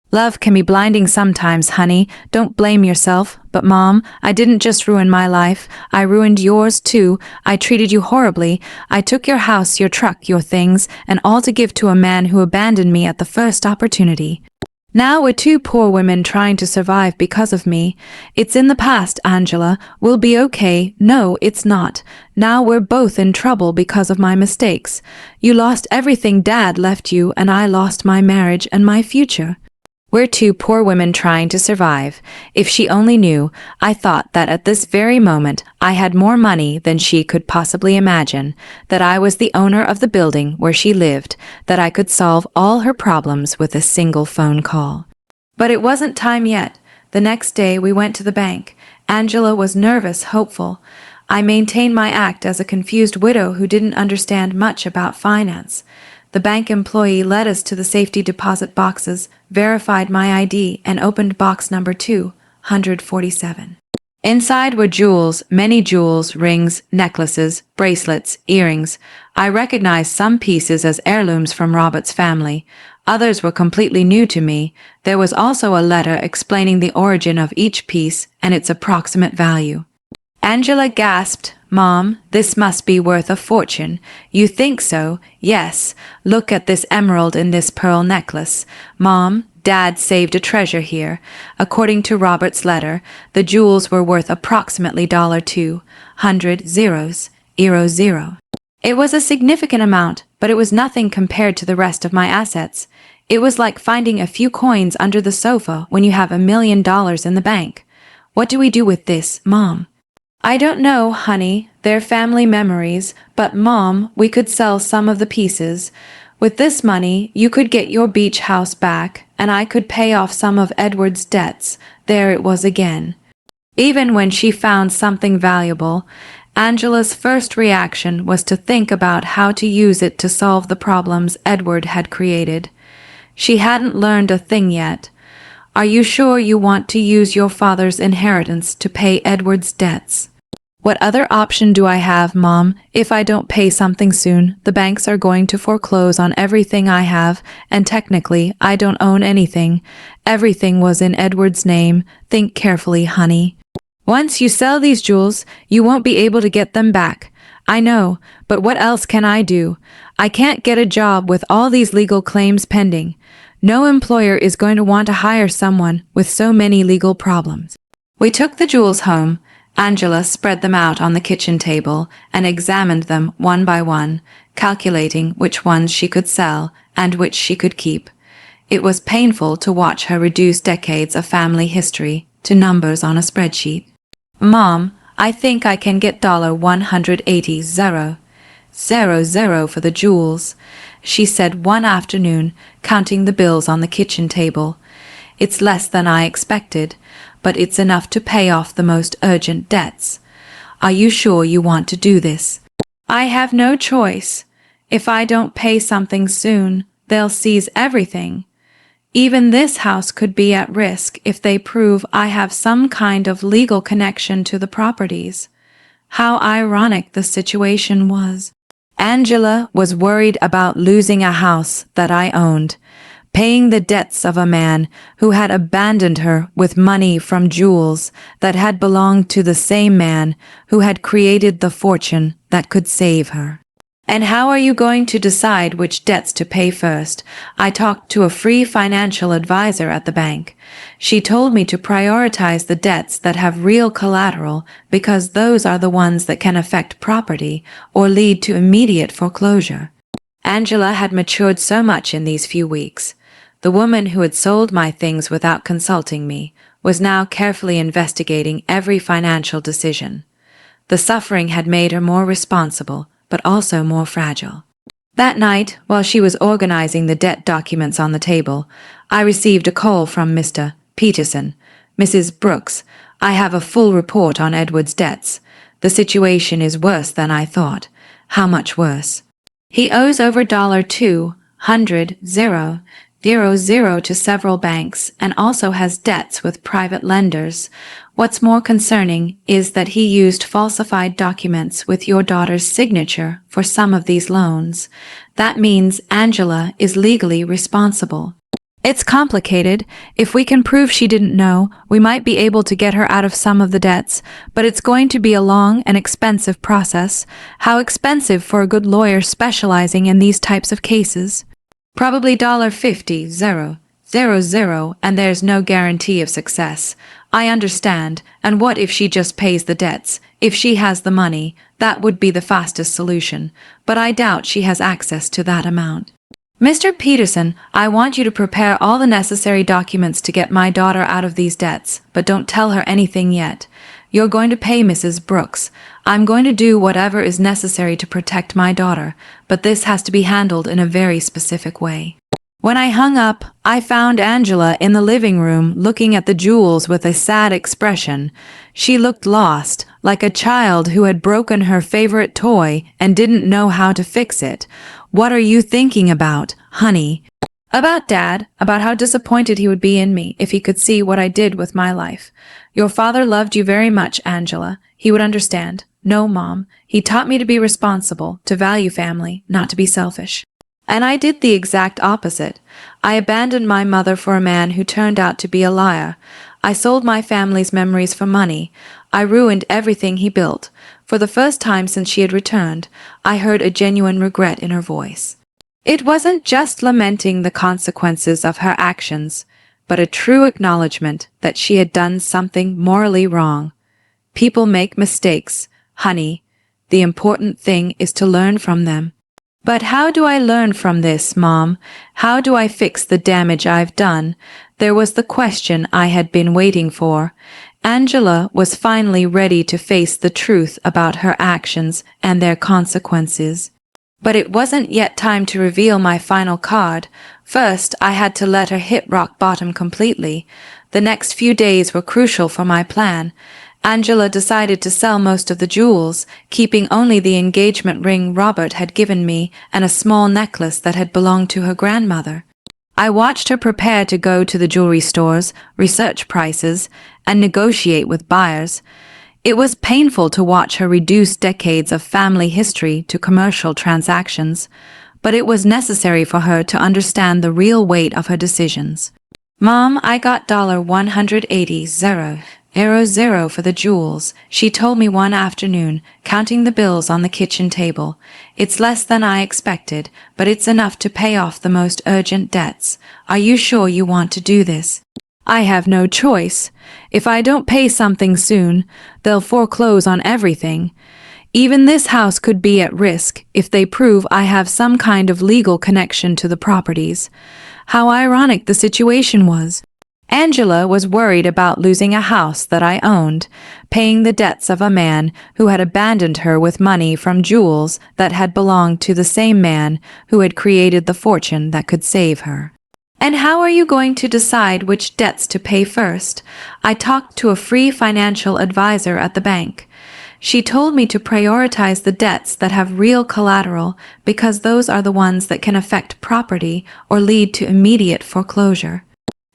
Love can be blinding sometimes, honey. Don't blame yourself. But Mom, I didn't just ruin my life. I ruined yours too. I treated you horribly. I took your house, your truck, your things, and all to give to a man who abandoned me at the first opportunity. Now we're two poor women trying to survive because of me. It's in the past, Angela. We'll be okay. No, it's not. Now we're both in trouble because of my mistakes. You lost everything Dad left you, and I lost my marriage and my future. We're two poor women trying to survive. If she only knew, I thought that at this very moment I had more money than she could possibly imagine, that I was the owner of the building where she lived, that I could solve all her problems with a single phone call. But it wasn't time yet. The next day we went to the bank. Angela was nervous, hopeful. I maintained my act as a confused widow who didn't understand much about finance. The bank employee led us to the safety deposit boxes, verified my ID, and opened box number 247. Inside were jewels, many jewels, rings, necklaces, bracelets, earrings. I recognized some pieces as heirlooms from Robert's family. Others were completely new to me. There was also a letter explaining the origin of each piece and its approximate value. Angela gasped, Mom, this must be worth a fortune. You think so? Yes. Look at this emerald in this pearl necklace. Mom, Dad saved a treasure here. According to Robert's letter, the jewels were worth approximately $200,000. It was a significant amount, but it was nothing compared to the rest of my assets. It was like finding a few coins under the sofa when you have $1 million in the bank. What do we do with this, Mom? I don't know, honey. They're family memories, but Mom, we could sell some of the pieces. With this money, you could get your beach house back, and I could pay off some of Edward's debts. There it was again. Even when she found something valuable, Angela's first reaction was to think about how to use it to solve the problems Edward had created. She hadn't learned a thing yet. Are you sure you want to use your father's inheritance to pay Edward's debts? What other option do I have, Mom? If I don't pay something soon, the banks are going to foreclose on everything I have, and technically, I don't own anything. Everything was in Edward's name. Think carefully, honey. Once you sell these jewels, you won't be able to get them back. I know, but what else can I do? I can't get a job with all these legal claims pending. No employer is going to want to hire someone with so many legal problems. We took the jewels home. Angela spread them out on the kitchen table and examined them one by one, calculating which ones she could sell and which she could keep. It was painful to watch her reduce decades of family history to numbers on a spreadsheet. Mom, I think I can get $180,000 for the jewels, she said one afternoon, counting the bills on the kitchen table. It's less than I expected, but it's enough to pay off the most urgent debts. Are you sure you want to do this? I have no choice. If I don't pay something soon, they'll seize everything. Even this house could be at risk if they prove I have some kind of legal connection to the properties. How ironic the situation was. Angela was worried about losing a house that I owned, paying the debts of a man who had abandoned her with money from jewels that had belonged to the same man who had created the fortune that could save her. And how are you going to decide which debts to pay first? I talked to a free financial advisor at the bank. She told me to prioritize the debts that have real collateral because those are the ones that can affect property or lead to immediate foreclosure. Angela had matured so much in these few weeks. The woman who had sold my things without consulting me was now carefully investigating every financial decision. The suffering had made her more responsible, but also more fragile. That night, while she was organizing the debt documents on the table, I received a call from Mr. Peterson. Mrs. Brooks, I have a full report on Edward's debts. The situation is worse than I thought. How much worse? He owes over $200,000 to several banks and also has debts with private lenders. What's more concerning is that he used falsified documents with your daughter's signature for some of these loans. That means Angela is legally responsible. It's complicated. If we can prove she didn't know, we might be able to get her out of some of the debts, but it's going to be a long and expensive process. How expensive for a good lawyer specializing in these types of cases? Probably $50,000, and there's no guarantee of success. I understand, and what if she just pays the debts? If she has the money, that would be the fastest solution, but I doubt she has access to that amount. Mr. Peterson, I want you to prepare all the necessary documents to get my daughter out of these debts, but don't tell her anything yet. You're going to pay Mrs. Brooks. I'm going to do whatever is necessary to protect my daughter, but this has to be handled in a very specific way. When I hung up, I found Angela in the living room looking at the jewels with a sad expression. She looked lost, like a child who had broken her favorite toy and didn't know how to fix it. What are you thinking about, honey? About Dad, about how disappointed he would be in me if he could see what I did with my life. Your father loved you very much, Angela. He would understand. No, Mom. He taught me to be responsible, to value family, not to be selfish. And I did the exact opposite. I abandoned my mother for a man who turned out to be a liar. I sold my family's memories for money. I ruined everything he built. For the first time since she had returned, I heard a genuine regret in her voice. It wasn't just lamenting the consequences of her actions, but a true acknowledgement that she had done something morally wrong. People make mistakes, honey. The important thing is to learn from them. But how do I learn from this, Mom? How do I fix the damage I've done? There was the question I had been waiting for. Angela was finally ready to face the truth about her actions and their consequences. But it wasn't yet time to reveal my final card. First, I had to let her hit rock bottom completely. The next few days were crucial for my plan. Angela decided to sell most of the jewels, keeping only the engagement ring Robert had given me and a small necklace that had belonged to her grandmother. I watched her prepare to go to the jewelry stores, research prices, and negotiate with buyers. It was painful to watch her reduce decades of family history to commercial transactions, but it was necessary for her to understand the real weight of her decisions. "Mom, I got $180,000 for the jewels," she told me one afternoon, counting the bills on the kitchen table. "It's less than I expected, but it's enough to pay off the most urgent debts. Are you sure you want to do this?" "I have no choice. If I don't pay something soon, they'll foreclose on everything. Even this house could be at risk if they prove I have some kind of legal connection to the properties." How ironic the situation was. Angela was worried about losing a house that I owned, paying the debts of a man who had abandoned her with money from jewels that had belonged to the same man who had created the fortune that could save her. "And how are you going to decide which debts to pay first?" I talked to a free financial advisor at the bank. She told me to prioritize the debts that have real collateral because those are the ones that can affect property or lead to immediate foreclosure.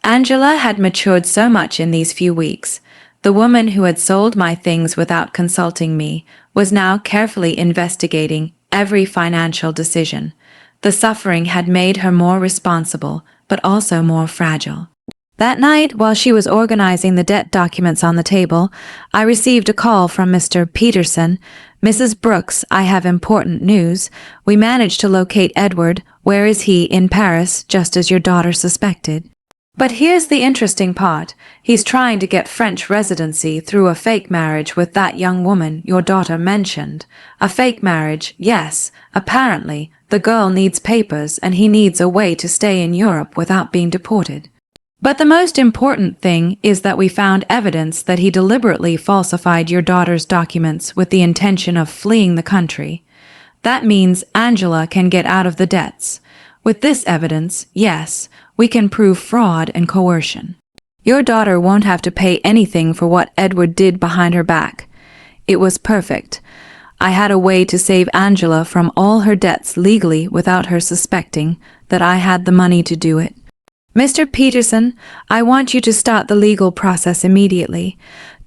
Angela had matured so much in these few weeks. The woman who had sold my things without consulting me was now carefully investigating every financial decision. The suffering had made her more responsible, but also more fragile. That night, while she was organizing the debt documents on the table, I received a call from Mr. Peterson. "Mrs. Brooks, I have important news. We managed to locate Edward. Where is he? In Paris, just as your daughter suspected." But here's the interesting part. He's trying to get French residency through a fake marriage with that young woman your daughter mentioned. A fake marriage, yes. Apparently, the girl needs papers and he needs a way to stay in Europe without being deported. But the most important thing is that we found evidence that he deliberately falsified your daughter's documents with the intention of fleeing the country. That means Angela can get out of the debts. With this evidence, yes, we can prove fraud and coercion. Your daughter won't have to pay anything for what Edward did behind her back. It was perfect. I had a way to save Angela from all her debts legally without her suspecting that I had the money to do it. Mr. Peterson, I want you to start the legal process immediately.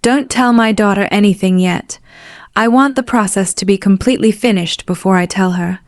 Don't tell my daughter anything yet. I want the process to be completely finished before I tell her.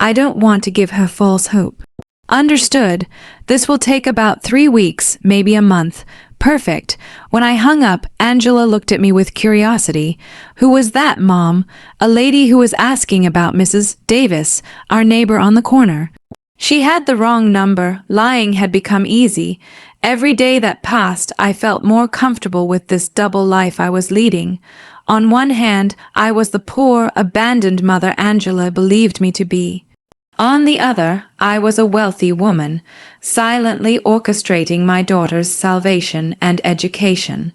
I don't want to give her false hope. Understood. This will take about 3 weeks, maybe a month. Perfect. When I hung up, Angela looked at me with curiosity. "Who was that, Mom?" "A lady who was asking about Mrs. Davis, our neighbor on the corner." She had the wrong number. Lying had become easy. Every day that passed, I felt more comfortable with this double life I was leading. On one hand, I was the poor, abandoned mother Angela believed me to be. On the other, I was a wealthy woman, silently orchestrating my daughter's salvation and education.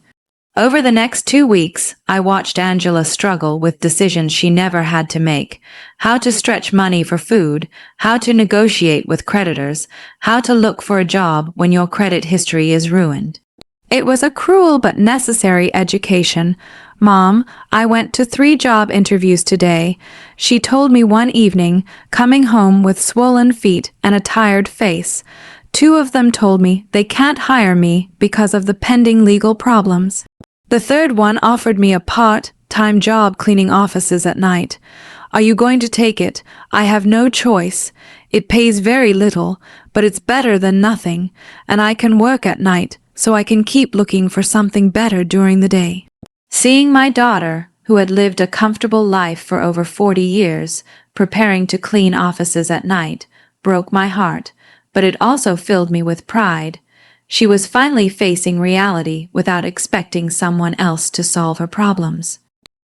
Over the next 2 weeks, I watched Angela struggle with decisions she never had to make: how to stretch money for food, how to negotiate with creditors, how to look for a job when your credit history is ruined. It was a cruel but necessary education. "Mom, I went to 3 job interviews today," she told me one evening, coming home with swollen feet and a tired face. 2 of them told me they can't hire me because of the pending legal problems. The third one offered me a part-time job cleaning offices at night. "Are you going to take it?" "I have no choice. It pays very little, but it's better than nothing, and I can work at night, so I can keep looking for something better during the day." Seeing my daughter, who had lived a comfortable life for over 40 years, preparing to clean offices at night, broke my heart, but it also filled me with pride. She was finally facing reality without expecting someone else to solve her problems.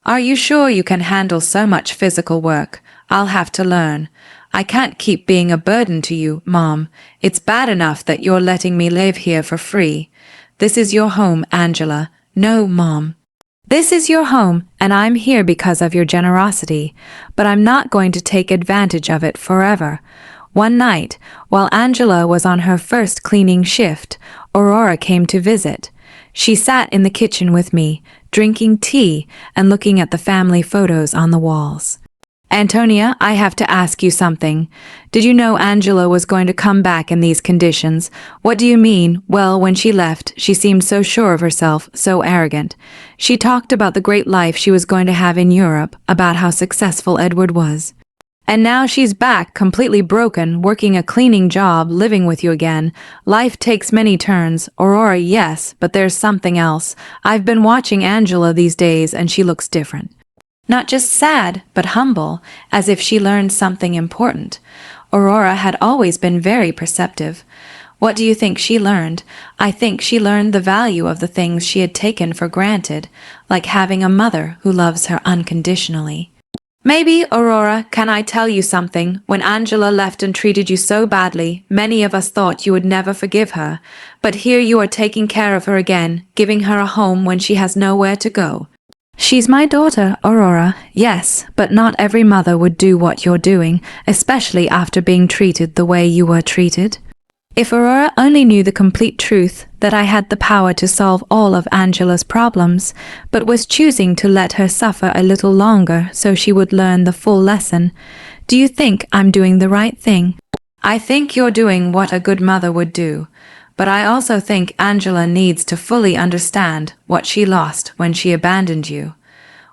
"Are you sure you can handle so much physical work? I'll have to learn. I can't keep being a burden to you, Mom. It's bad enough that you're letting me live here for free. This is your home, Angela." "No, Mom." This is your home, and I'm here because of your generosity, but I'm not going to take advantage of it forever. One night, while Angela was on her first cleaning shift, Aurora came to visit. She sat in the kitchen with me, drinking tea and looking at the family photos on the walls. Antonia, I have to ask you something. Did you know Angela was going to come back in these conditions? What do you mean? Well, when she left, she seemed so sure of herself, so arrogant. She talked about the great life she was going to have in Europe, about how successful Edward was. And now she's back, completely broken, working a cleaning job, living with you again. Life takes many turns. Aurora, yes, but there's something else. I've been watching Angela these days, and she looks different. Not just sad, but humble, as if she learned something important. Aurora had always been very perceptive. What do you think she learned? I think she learned the value of the things she had taken for granted, like having a mother who loves her unconditionally. Maybe, Aurora, can I tell you something? When Angela left and treated you so badly, many of us thought you would never forgive her. But here you are taking care of her again, giving her a home when she has nowhere to go. She's my daughter, Aurora, yes, but not every mother would do what you're doing, especially after being treated the way you were treated. If Aurora only knew the complete truth, that I had the power to solve all of Angela's problems, but was choosing to let her suffer a little longer so she would learn the full lesson. Do you think I'm doing the right thing? I think you're doing what a good mother would do. But I also think Angela needs to fully understand what she lost when she abandoned you.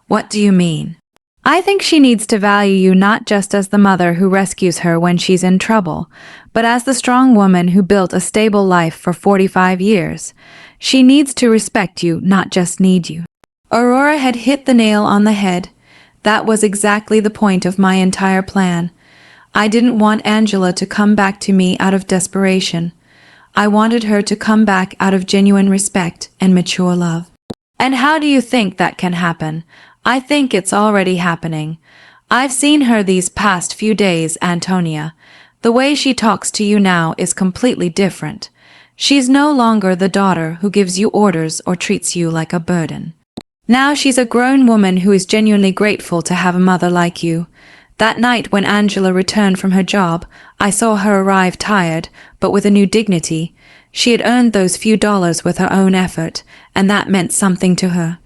What do you mean? I think she needs to value you not just as the mother who rescues her when she's in trouble, but as the strong woman who built a stable life for 45 years. She needs to respect you, not just need you. Aurora had hit the nail on the head. That was exactly the point of my entire plan. I didn't want Angela to come back to me out of desperation. I wanted her to come back out of genuine respect and mature love. And how do you think that can happen? I think it's already happening. I've seen her these past few days, Antonia. The way she talks to you now is completely different. She's no longer the daughter who gives you orders or treats you like a burden. Now she's a grown woman who is genuinely grateful to have a mother like you. That night when Angela returned from her job, I saw her arrive tired, but with a new dignity. She had earned those few dollars with her own effort, and that meant something to her.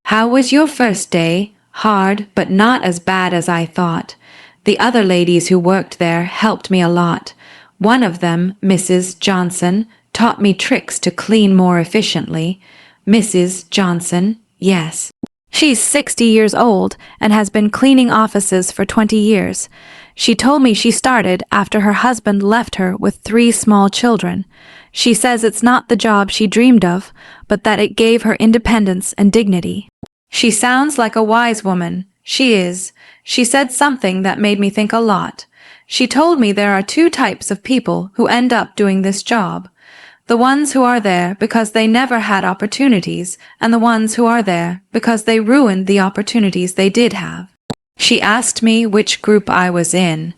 How was your first day? Hard, but not as bad as I thought. The other ladies who worked there helped me a lot. One of them, Mrs. Johnson, taught me tricks to clean more efficiently. Mrs. Johnson, yes. She's 60 years old and has been cleaning offices for 20 years. She told me she started after her husband left her with 3 small children. She says it's not the job she dreamed of, but that it gave her independence and dignity. She sounds like a wise woman. She is. She said something that made me think a lot. She told me there are 2 types of people who end up doing this job. The ones who are there because they never had opportunities, and the ones who are there because they ruined the opportunities they did have. She asked me which group I was in,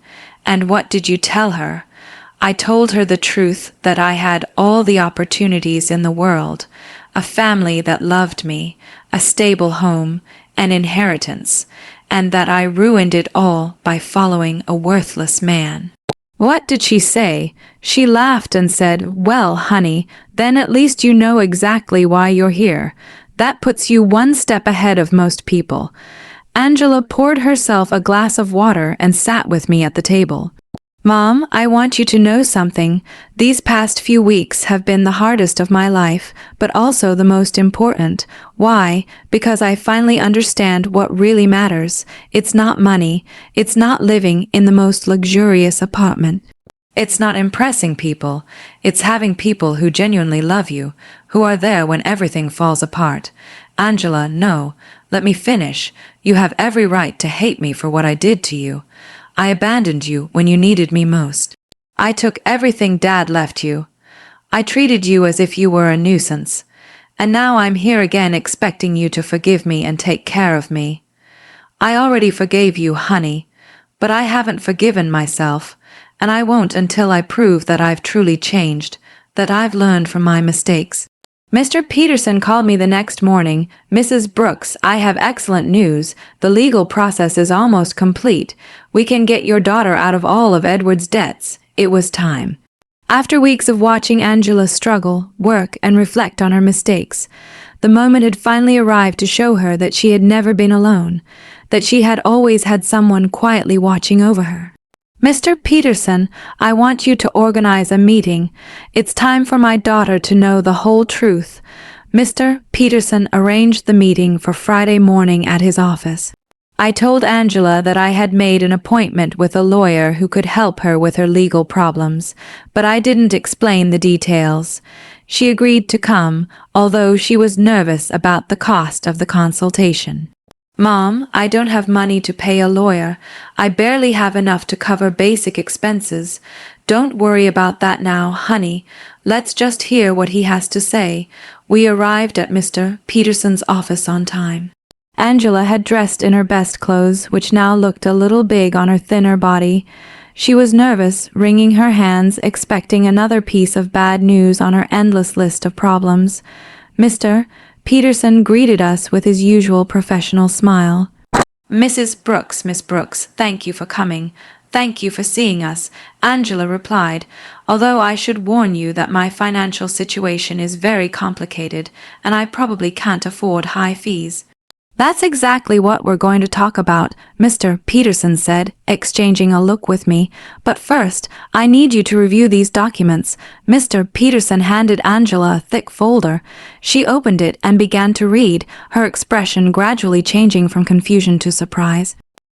and what did you tell her? I told her the truth that I had all the opportunities in the world, a family that loved me, a stable home, an inheritance, and that I ruined it all by following a worthless man. What did she say? She laughed and said, "Well, honey, then at least you know exactly why you're here. That puts you one step ahead of most people." Angela poured herself a glass of water and sat with me at the table. Mom, I want you to know something. These past few weeks have been the hardest of my life, but also the most important. Why? Because I finally understand what really matters. It's not money. It's not living in the most luxurious apartment. It's not impressing people. It's having people who genuinely love you, who are there when everything falls apart. Angela, no. Let me finish. You have every right to hate me for what I did to you. I abandoned you when you needed me most. I took everything Dad left you. I treated you as if you were a nuisance. And now I'm here again expecting you to forgive me and take care of me. I already forgave you, honey, but I haven't forgiven myself, and I won't until I prove that I've truly changed, that I've learned from my mistakes. Mr. Peterson called me the next morning. Mrs. Brooks, I have excellent news. The legal process is almost complete. We can get your daughter out of all of Edward's debts. It was time. After weeks of watching Angela struggle, work, and reflect on her mistakes, the moment had finally arrived to show her that she had never been alone, that she had always had someone quietly watching over her. Mr. Peterson, I want you to organize a meeting. It's time for my daughter to know the whole truth. Mr. Peterson arranged the meeting for Friday morning at his office. I told Angela that I had made an appointment with a lawyer who could help her with her legal problems, but I didn't explain the details. She agreed to come, although she was nervous about the cost of the consultation. Mom, I don't have money to pay a lawyer. I barely have enough to cover basic expenses. Don't worry about that now, honey. Let's just hear what he has to say. We arrived at Mr. Peterson's office on time. Angela had dressed in her best clothes, which now looked a little big on her thinner body. She was nervous, wringing her hands, expecting another piece of bad news on her endless list of problems. Mr. Peterson greeted us with his usual professional smile. Mrs. Brooks, Miss Brooks, thank you for coming. Thank you for seeing us, Angela replied, although I should warn you that my financial situation is very complicated and I probably can't afford high fees. That's exactly what we're going to talk about, Mr. Peterson said, exchanging a look with me. But first, I need you to review these documents. Mr. Peterson handed Angela a thick folder. She opened it and began to read, her expression gradually changing from confusion to surprise.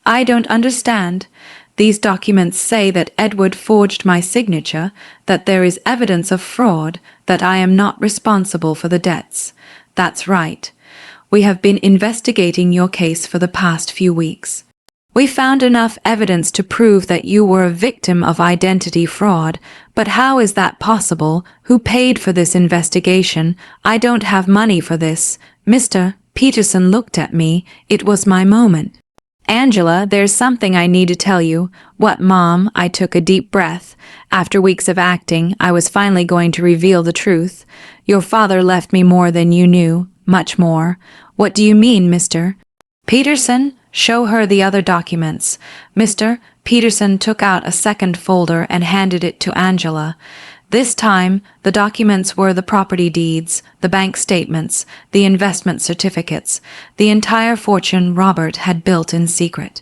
I don't understand. These documents say that Edward forged my signature, that there is evidence of fraud, that I am not responsible for the debts. That's right. We have been investigating your case for the past few weeks. We found enough evidence to prove that you were a victim of identity fraud, but how is that possible? Who paid for this investigation? I don't have money for this. Mr. Peterson looked at me. It was my moment. Angela, there's something I need to tell you. What, Mom? I took a deep breath. After weeks of acting, I was finally going to reveal the truth. Your father left me more than you knew. Much more. What do you mean, Mr. Peterson? Show her the other documents. Mr. Peterson took out a second folder and handed it to Angela. This time, the documents were the property deeds, the bank statements, the investment certificates, the entire fortune Robert had built in secret.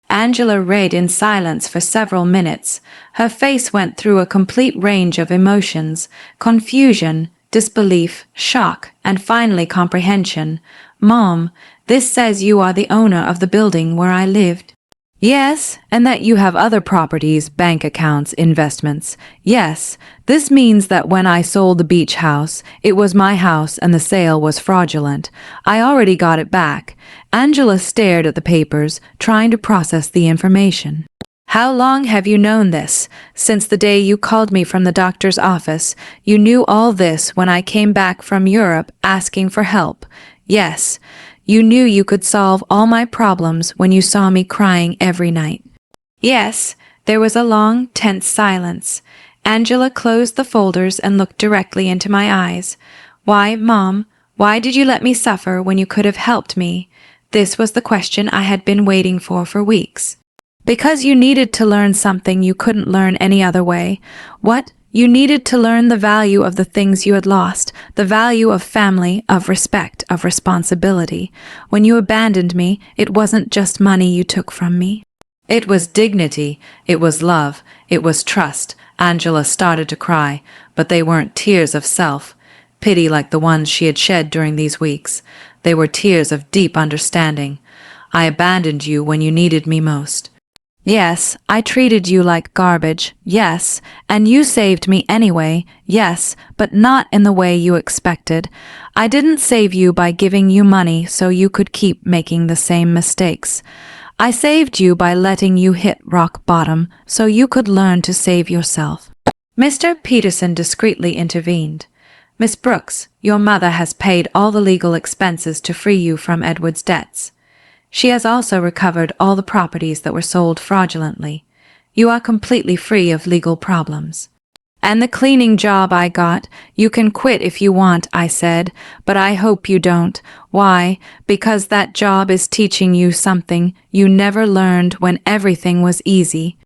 Angela read in silence for several minutes. Her face went through a complete range of emotions: confusion, disbelief, shock, and finally comprehension. Mom, this says you are the owner of the building where I lived. Yes, and that you have other properties, bank accounts, investments. Yes, this means that when I sold the beach house, it was my house and the sale was fraudulent. I already got it back. Angela stared at the papers, trying to process the information. How long have you known this? Since the day you called me from the doctor's office. You knew all this when I came back from Europe asking for help. Yes, you knew you could solve all my problems when you saw me crying every night. Yes, there was a long, tense silence. Angela closed the folders and looked directly into my eyes. Why, Mom, why did you let me suffer when you could have helped me? This was the question I had been waiting for weeks. Because you needed to learn something you couldn't learn any other way. What? You needed to learn the value of the things you had lost, the value of family, of respect, of responsibility. When you abandoned me, it wasn't just money you took from me. It was dignity, it was love, it was trust. Angela started to cry, but they weren't tears of self-pity like the ones she had shed during these weeks. They were tears of deep understanding. I abandoned you when you needed me most. Yes, I treated you like garbage, yes, and you saved me anyway, yes, but not in the way you expected. I didn't save you by giving you money so you could keep making the same mistakes. I saved you by letting you hit rock bottom so you could learn to save yourself. Mr. Peterson discreetly intervened. Miss Brooks, your mother has paid all the legal expenses to free you from Edward's debts. She has also recovered all the properties that were sold fraudulently. You are completely free of legal problems. And the cleaning job I got, you can quit if you want, I said, but I hope you don't. Why? Because that job is teaching you something you never learned when everything was easy.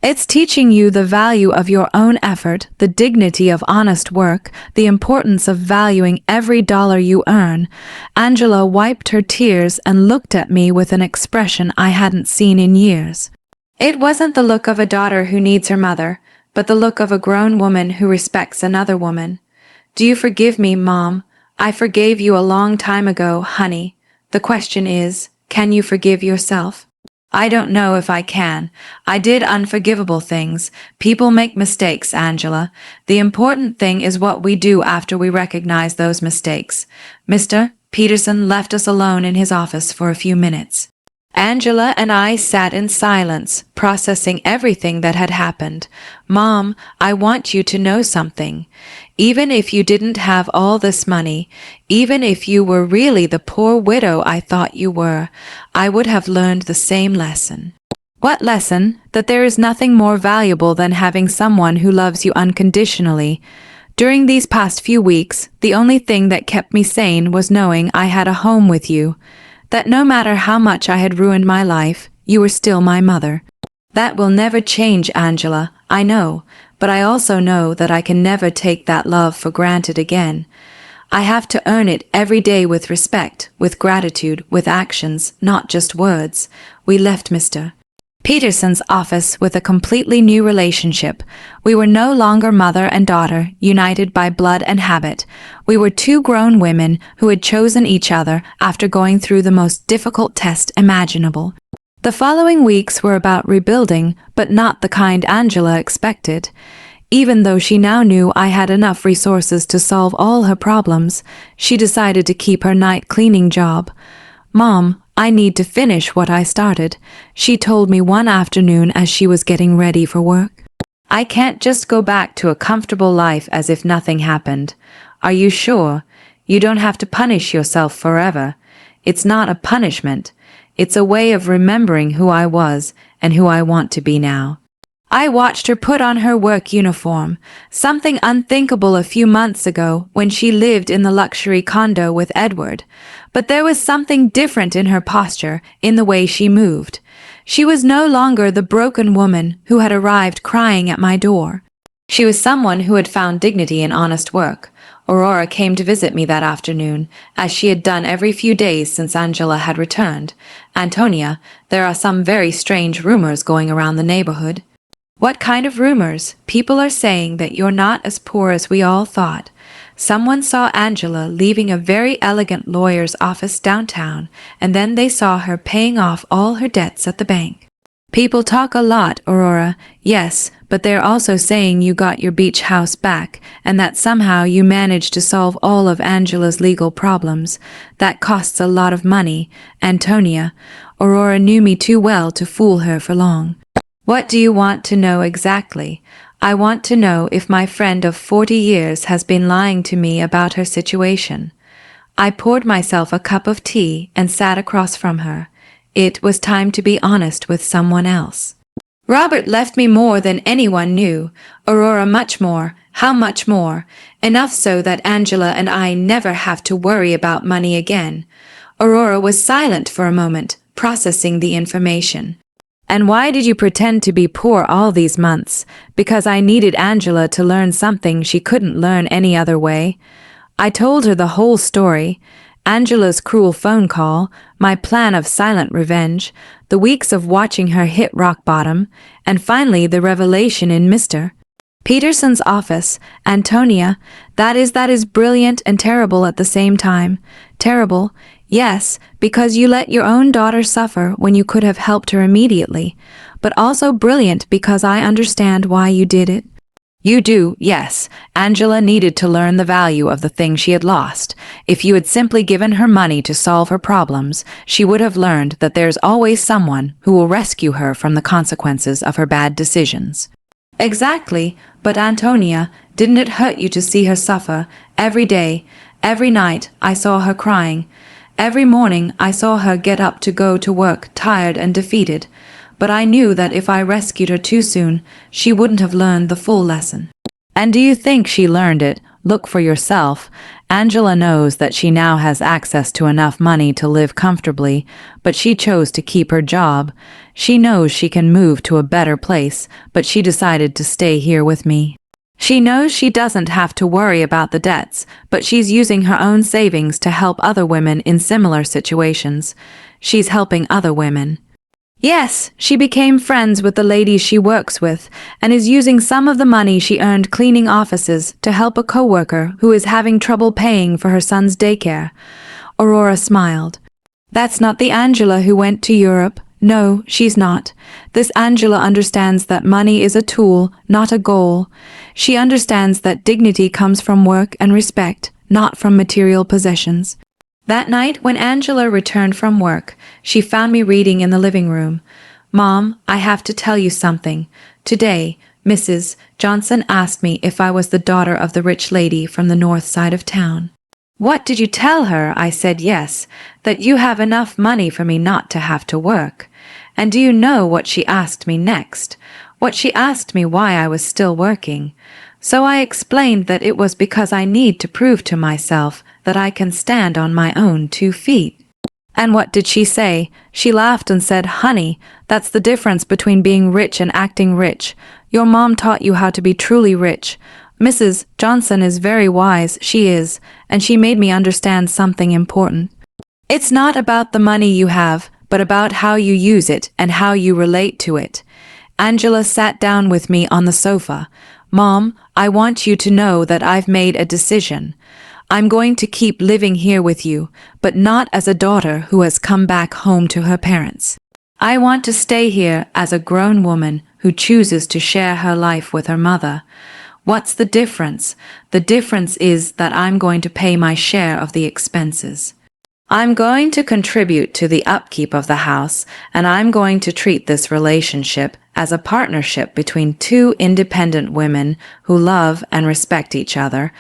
It's teaching you the value of your own effort, the dignity of honest work, the importance of valuing every dollar you earn. Angela wiped her tears and looked at me with an expression I hadn't seen in years. It wasn't the look of a daughter who needs her mother, but the look of a grown woman who respects another woman. Do you forgive me, Mom? I forgave you a long time ago, honey. The question is, can you forgive yourself? I don't know if I can. I did unforgivable things. People make mistakes, Angela. The important thing is what we do after we recognize those mistakes. Mr. Peterson left us alone in his office for a few minutes. Angela and I sat in silence, processing everything that had happened. Mom, I want you to know something. Even if you didn't have all this money, even if you were really the poor widow I thought you were, I would have learned the same lesson. What lesson? That there is nothing more valuable than having someone who loves you unconditionally. During these past few weeks, the only thing that kept me sane was knowing I had a home with you. That no matter how much I had ruined my life, you were still my mother. That will never change, Angela, I know, but I also know that I can never take that love for granted again. I have to earn it every day with respect, with gratitude, with actions, not just words. We left Mr. Peterson's office with a completely new relationship. We were no longer mother and daughter, united by blood and habit. We were two grown women who had chosen each other after going through the most difficult test imaginable. The following weeks were about rebuilding, but not the kind Angela expected. Even though she now knew I had enough resources to solve all her problems, she decided to keep her night cleaning job. Mom, I need to finish what I started, she told me one afternoon as she was getting ready for work. I can't just go back to a comfortable life as if nothing happened. Are you sure? You don't have to punish yourself forever. It's not a punishment. It's a way of remembering who I was and who I want to be now. I watched her put on her work uniform, something unthinkable a few months ago when she lived in the luxury condo with Edward. But there was something different in her posture, in the way she moved. She was no longer the broken woman who had arrived crying at my door. She was someone who had found dignity in honest work. Aurora came to visit me that afternoon, as she had done every few days since Angela had returned. Antonia, there are some very strange rumors going around the neighborhood. What kind of rumors? People are saying that you're not as poor as we all thought. Someone saw Angela leaving a very elegant lawyer's office downtown, and then they saw her paying off all her debts at the bank. People talk a lot, Aurora, yes, but they're also saying you got your beach house back, and that somehow you managed to solve all of Angela's legal problems. That costs a lot of money, Antonia. Aurora knew me too well to fool her for long. What do you want to know exactly? I want to know if my friend of 40 years has been lying to me about her situation. I poured myself a cup of tea and sat across from her. It was time to be honest with someone else. Robert left me more than anyone knew. Aurora much more. How much more? Enough so that Angela and I never have to worry about money again. Aurora was silent for a moment, processing the information. And why did you pretend to be poor all these months? Because I needed Angela to learn something she couldn't learn any other way. I told her the whole story. Angela's cruel phone call, my plan of silent revenge, the weeks of watching her hit rock bottom, and finally the revelation in Mr. Peterson's office. Antonia, that is brilliant and terrible at the same time. Terrible, yes, because you let your own daughter suffer when you could have helped her immediately, but also brilliant because I understand why you did it. You do, yes. Angela needed to learn the value of the thing she had lost. If you had simply given her money to solve her problems, she would have learned that there's always someone who will rescue her from the consequences of her bad decisions. Exactly, but Antonia, didn't it hurt you to see her suffer? Every day, every night, I saw her crying. Every morning, I saw her get up to go to work, tired and defeated. But I knew that if I rescued her too soon, she wouldn't have learned the full lesson. And do you think she learned it? Look for yourself. Angela knows that she now has access to enough money to live comfortably, but she chose to keep her job. She knows she can move to a better place, but she decided to stay here with me. She knows she doesn't have to worry about the debts, but she's using her own savings to help other women in similar situations. She's helping other women. Yes, she became friends with the ladies she works with and is using some of the money she earned cleaning offices to help a coworker who is having trouble paying for her son's daycare. Aurora smiled. That's not the Angela who went to Europe. No, she's not. This Angela understands that money is a tool, not a goal. She understands that dignity comes from work and respect, not from material possessions. That night, when Angela returned from work, she found me reading in the living room. Mom, I have to tell you something. Today, Mrs. Johnson asked me if I was the daughter of the rich lady from the north side of town. What did you tell her? I said yes, that you have enough money for me not to have to work. And do you know what she asked me next? What she asked me why I was still working. So I explained that it was because I need to prove to myself that I can stand on my own 2 feet. And what did she say? She laughed and said, Honey, that's the difference between being rich and acting rich. Your mom taught you how to be truly rich. Mrs. Johnson is very wise, she is, and she made me understand something important. It's not about the money you have, but about how you use it and how you relate to it. Angela sat down with me on the sofa. Mom, I want you to know that I've made a decision. I'm going to keep living here with you, but not as a daughter who has come back home to her parents. I want to stay here as a grown woman who chooses to share her life with her mother. What's the difference? The difference is that I'm going to pay my share of the expenses. I'm going to contribute to the upkeep of the house, and I'm going to treat this relationship as a partnership between 2 independent women who love and respect each other.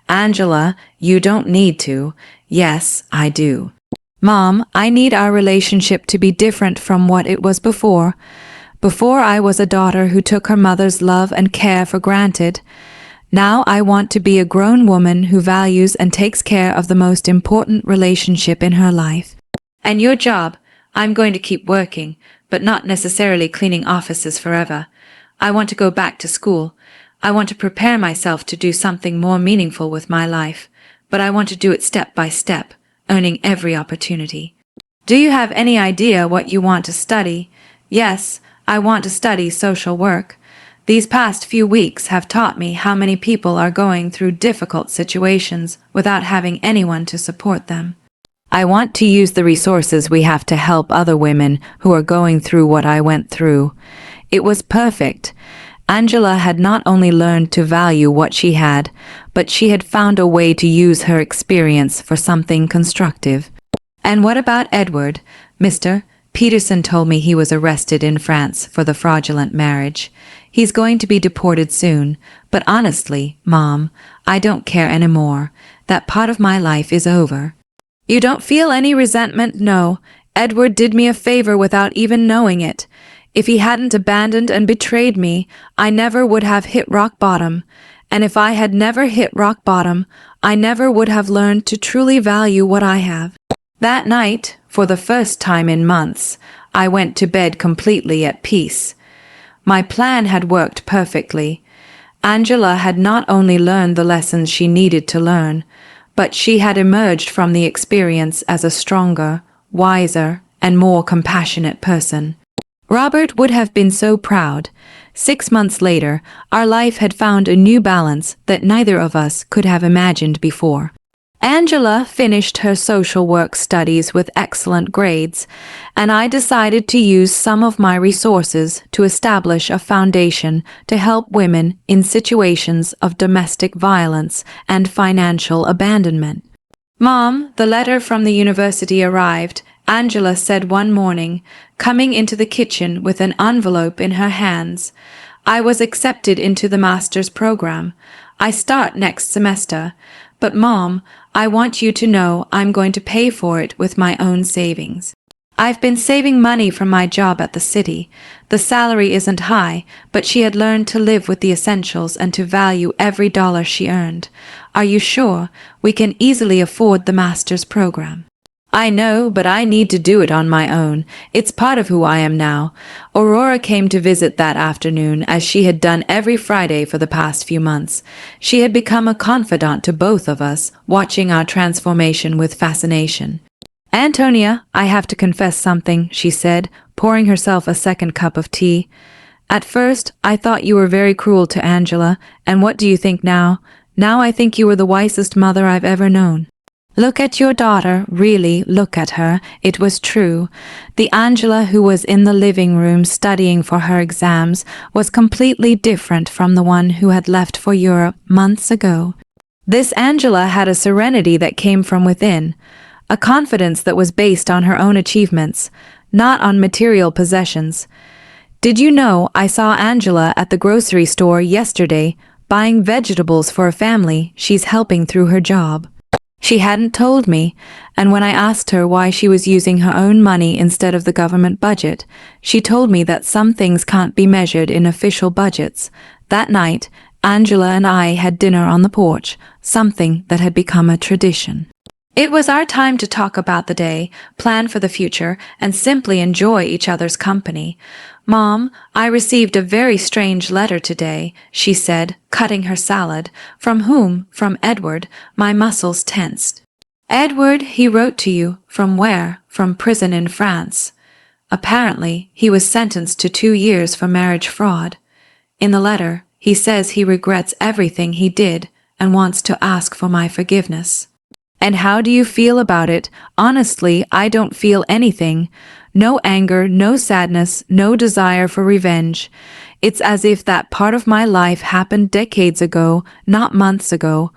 Angela, you don't need to. Yes, I do. Mom, I need our relationship to be different from what it was before. Before I was a daughter who took her mother's love and care for granted. Now I want to be a grown woman who values and takes care of the most important relationship in her life. And your job, I'm going to keep working, but not necessarily cleaning offices forever. I want to go back to school. I want to prepare myself to do something more meaningful with my life, but I want to do it step by step, earning every opportunity. Do you have any idea what you want to study? Yes, I want to study social work. These past few weeks have taught me how many people are going through difficult situations without having anyone to support them. I want to use the resources we have to help other women who are going through what I went through. It was perfect. Angela had not only learned to value what she had, but she had found a way to use her experience for something constructive. And what about Edward? Mr. Peterson told me he was arrested in France for the fraudulent marriage. He's going to be deported soon, but honestly, Mom, I don't care anymore. That part of my life is over. You don't feel any resentment? No. Edward did me a favor without even knowing it. If he hadn't abandoned and betrayed me, I never would have hit rock bottom. And if I had never hit rock bottom, I never would have learned to truly value what I have. That night, for the first time in months, I went to bed completely at peace. My plan had worked perfectly. Angela had not only learned the lessons she needed to learn, but she had emerged from the experience as a stronger, wiser, and more compassionate person. Robert would have been so proud. 6 months later, our life had found a new balance that neither of us could have imagined before. Angela finished her social work studies with excellent grades, and I decided to use some of my resources to establish a foundation to help women in situations of domestic violence and financial abandonment. Mom, the letter from the university arrived, Angela said one morning, coming into the kitchen with an envelope in her hands. I was accepted into the master's program. I start next semester. But Mom, I want you to know I'm going to pay for it with my own savings. I've been saving money from my job at the city. The salary isn't high, but she had learned to live with the essentials and to value every dollar she earned. Are you sure? We can easily afford the master's program. I know, but I need to do it on my own. It's part of who I am now. Aurora came to visit that afternoon, as she had done every Friday for the past few months. She had become a confidant to both of us, watching our transformation with fascination. Antonia, I have to confess something, she said, pouring herself a second cup of tea. At first, I thought you were very cruel to Angela, and what do you think now? Now I think you were the wisest mother I've ever known. Look at your daughter, really, look at her. It was true. The Angela who was in the living room studying for her exams was completely different from the one who had left for Europe months ago. This Angela had a serenity that came from within, a confidence that was based on her own achievements, not on material possessions. Did you know I saw Angela at the grocery store yesterday, buying vegetables for a family she's helping through her job? She hadn't told me, and when I asked her why she was using her own money instead of the government budget, she told me that some things can't be measured in official budgets. That night, Angela and I had dinner on the porch, something that had become a tradition. It was our time to talk about the day, plan for the future, and simply enjoy each other's company. Mom, I received a very strange letter today, she said, cutting her salad. From whom? From Edward. My muscles tensed. Edward, he wrote to you. From where? From prison in France. Apparently, he was sentenced to 2 years for marriage fraud. In the letter, he says he regrets everything he did and wants to ask for my forgiveness. And how do you feel about it? Honestly, I don't feel anything. No anger, no sadness, no desire for revenge. It's as if that part of my life happened decades ago, not months ago.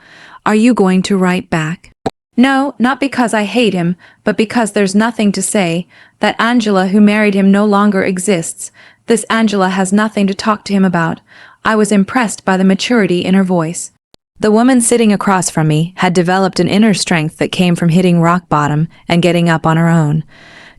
Are you going to write back? No, not because I hate him, but because there's nothing to say. That Angela who married him no longer exists. This Angela has nothing to talk to him about. I was impressed by the maturity in her voice. The woman sitting across from me had developed an inner strength that came from hitting rock bottom and getting up on her own.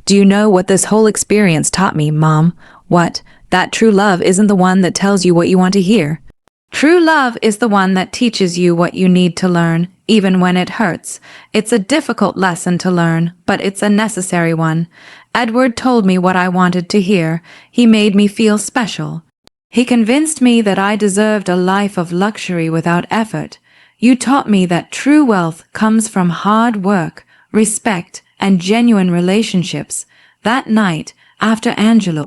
Do you know what this whole experience taught me, Mom? What? That true love isn't the one that tells you what you want to hear. True love is the one that teaches you what you need to learn, even when it hurts. It's a difficult lesson to learn, but it's a necessary one. Edward told me what I wanted to hear. He made me feel special. He convinced me that I deserved a life of luxury without effort. You taught me that true wealth comes from hard work, respect, and genuine relationships. That night, after Angela